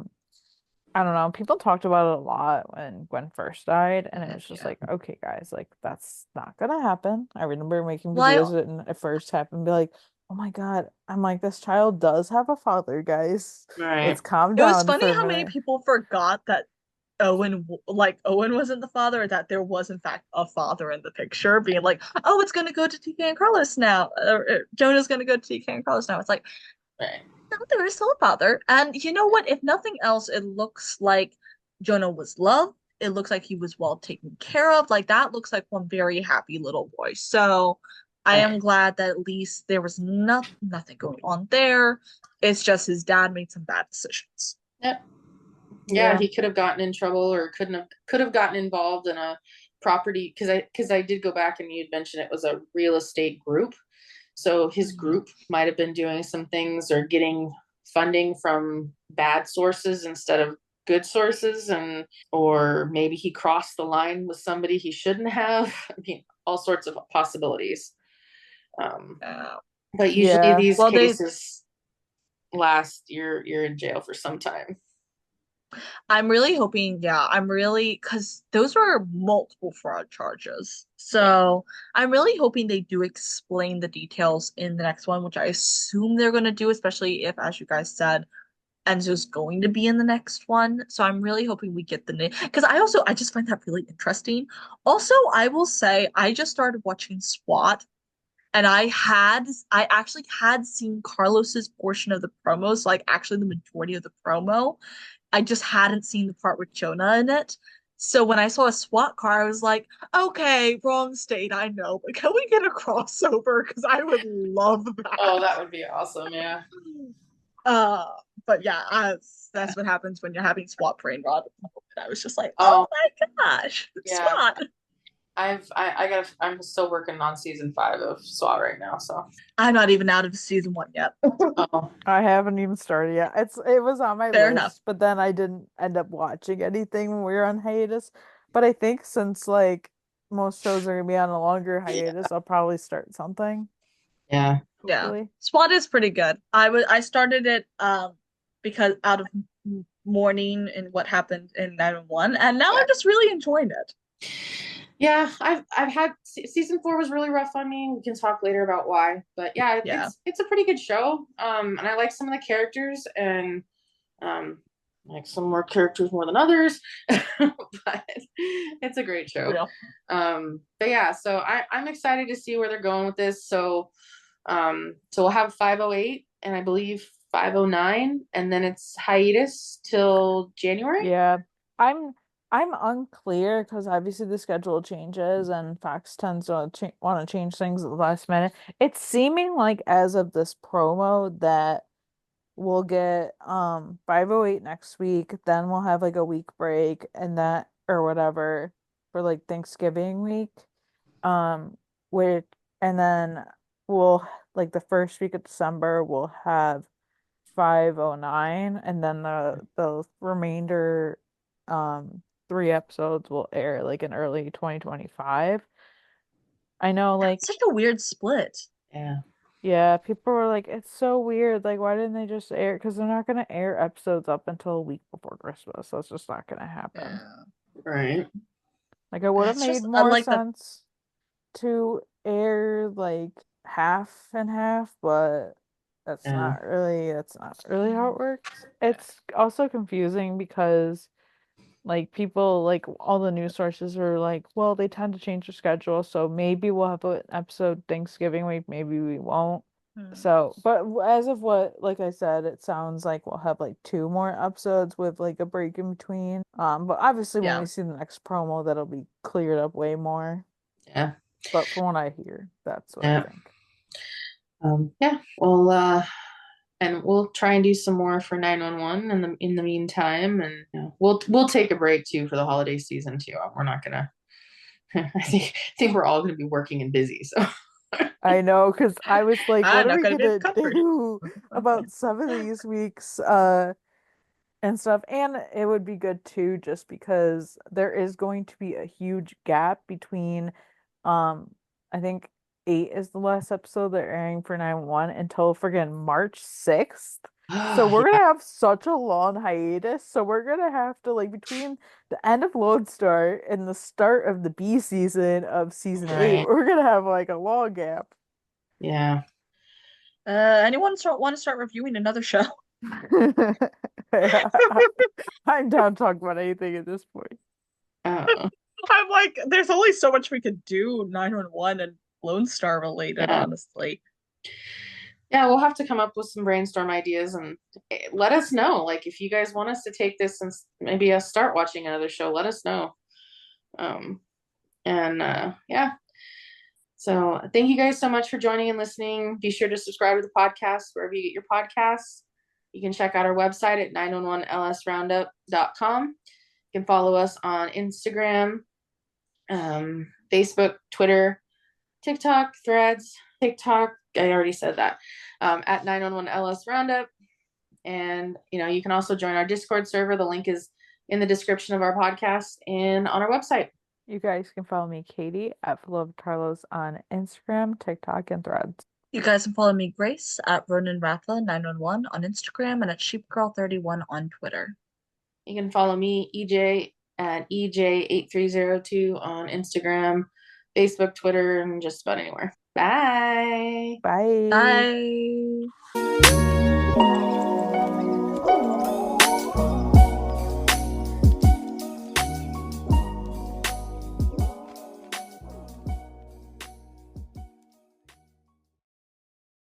don't know, people talked about it a lot when Gwen first died, and it was just like, okay, guys, like that's not gonna happen. I remember making videos when it first happened, be like, oh my God, I'm like, this child does have a father, guys. Right. Let's calm it was down funny for a how many minute. people forgot that Owen wasn't the father, that there was in fact a father in the picture, being like, oh, it's gonna go to TK and Carlos now, or Jonah's gonna go to TK and Carlos now. It's like, no, there is still a father. And you know what? If nothing else, it looks like Jonah was loved. It looks like he was well taken care of. Like, that looks like one very happy little boy. So I am glad that at least there was nothing going on there. It's just his dad made some bad decisions. Yep. Yeah, he could have gotten in trouble, or could have gotten involved in a property, because I did go back and you'd mentioned it was a real estate group. So his group might have been doing some things or getting funding from bad sources instead of good sources, or maybe he crossed the line with somebody he shouldn't have. I mean, all sorts of possibilities. But usually these cases last, you're in jail for some time. I'm really hoping, yeah, because those were multiple fraud charges. So I'm really hoping they do explain the details in the next one, which I assume they're going to do, especially if, as you guys said, Enzo's going to be in the next one. So I'm really hoping we get the name. Because I just find that really interesting. Also, I will say, I just started watching SWAT. And I actually had seen Carlos's portion of the promos, like actually the majority of the promo. I just hadn't seen the part with Jonah in it. So when I saw a SWAT car, I was like, okay, wrong state, I know, but can we get a crossover? Because I would love Oh, that. that would be awesome. Yeah. Uh, but yeah, that's what happens when you're having SWAT brain rot. I was just like, oh Oh, my gosh, yeah. SWAT. I'm still working on season 5 of SWAT right now. So, I'm not even out of season 1 yet. oh, I haven't even started yet. It was on my Fair enough. list, but then I didn't end up watching anything when we were on hiatus. But I think since like most shows are gonna be on a longer hiatus, I'll probably start something. yeah. Yeah, Hopefully. SWAT is pretty good. I started it because out of mourning and what happened in 911, and now I'm just really enjoying it. Yeah, I've had season 4 was really rough on me. We can talk later about why, but yeah, Yeah. it's a pretty good show. And I like some of the characters, and like some more characters more than others, but it's a great show. Real. But yeah, so I'm excited to see where they're going with this. So so we'll have 508 and I believe 509, and then it's hiatus till January. Yeah. I'm unclear because obviously the schedule changes and Fox tends to want to change things at the last minute. It's seeming like as of this promo that we'll get 508 next week, then we'll have like a week break and that or whatever for like Thanksgiving week. Which and then we'll like the first week of December we'll have 509 and then the remainder 3 episodes will air like in early 2025. I know like Such a weird split. Yeah. yeah, people were like, it's so weird. Like, why didn't they just air? Because they're not gonna air episodes up until a week before Christmas. So it's just not gonna happen. Yeah. Right. Like, it would have It's made just more unlike the sense to air like half and half, but Yeah. that's not really how it works. It's also confusing because like people like all the news sources are like, well, they tend to change their schedule, so maybe we'll have an episode Thanksgiving week, maybe we won't. So, but as of what, like I said, it sounds like we'll have like 2 more episodes with like a break in between. But obviously when yeah. we see the next promo, that'll be cleared up way more. Yeah. But from what I hear, that's what I Yeah. think. Yeah. Well, and we'll try and do some more for 911 in the meantime, and you know, we'll take a break too for the holiday season too. We're not gonna. I think we're all gonna be working and busy. So I know, because I was like, what I'm are not we gonna be gonna covered. do about some of these weeks? And stuff. And it would be good too, just because there is going to be a huge gap between, I think 8 is the last episode they're airing for 9-1 until friggin' March 6th. So we're yeah. gonna have such a long hiatus. So we're gonna have to like between the end of Lodestar and the start of the B season of season 8, Right. we're gonna have like a long gap. Yeah. Anyone want to start reviewing another show? Yeah. I'm down to talk about anything at this point. I'm like, there's only so much we could do 911 and Lone Star related, Yeah. honestly. Yeah, we'll have to come up with some brainstorm ideas and let us know. Like if you guys want us to take this and maybe us start watching another show, let us know. And yeah. So thank you guys so much for joining and listening. Be sure to subscribe to the podcast wherever you get your podcasts. You can check out our website at 911lsroundup.com. You can follow us on Instagram, Facebook, Twitter, TikTok, Threads, TikTok. I already said that. At 911LS Roundup. And, you know, you can also join our Discord server. The link is in the description of our podcast and on our website. You guys can follow me, Katie, at Beloved Carlos on Instagram, TikTok, and Threads. You guys can follow me, Grace, at Ronan Ratha 911 on Instagram and at Sheepgirl31 on Twitter. You can follow me, EJ, at EJ8302 on Instagram, Facebook, Twitter, and just about anywhere. Bye. Bye. Bye.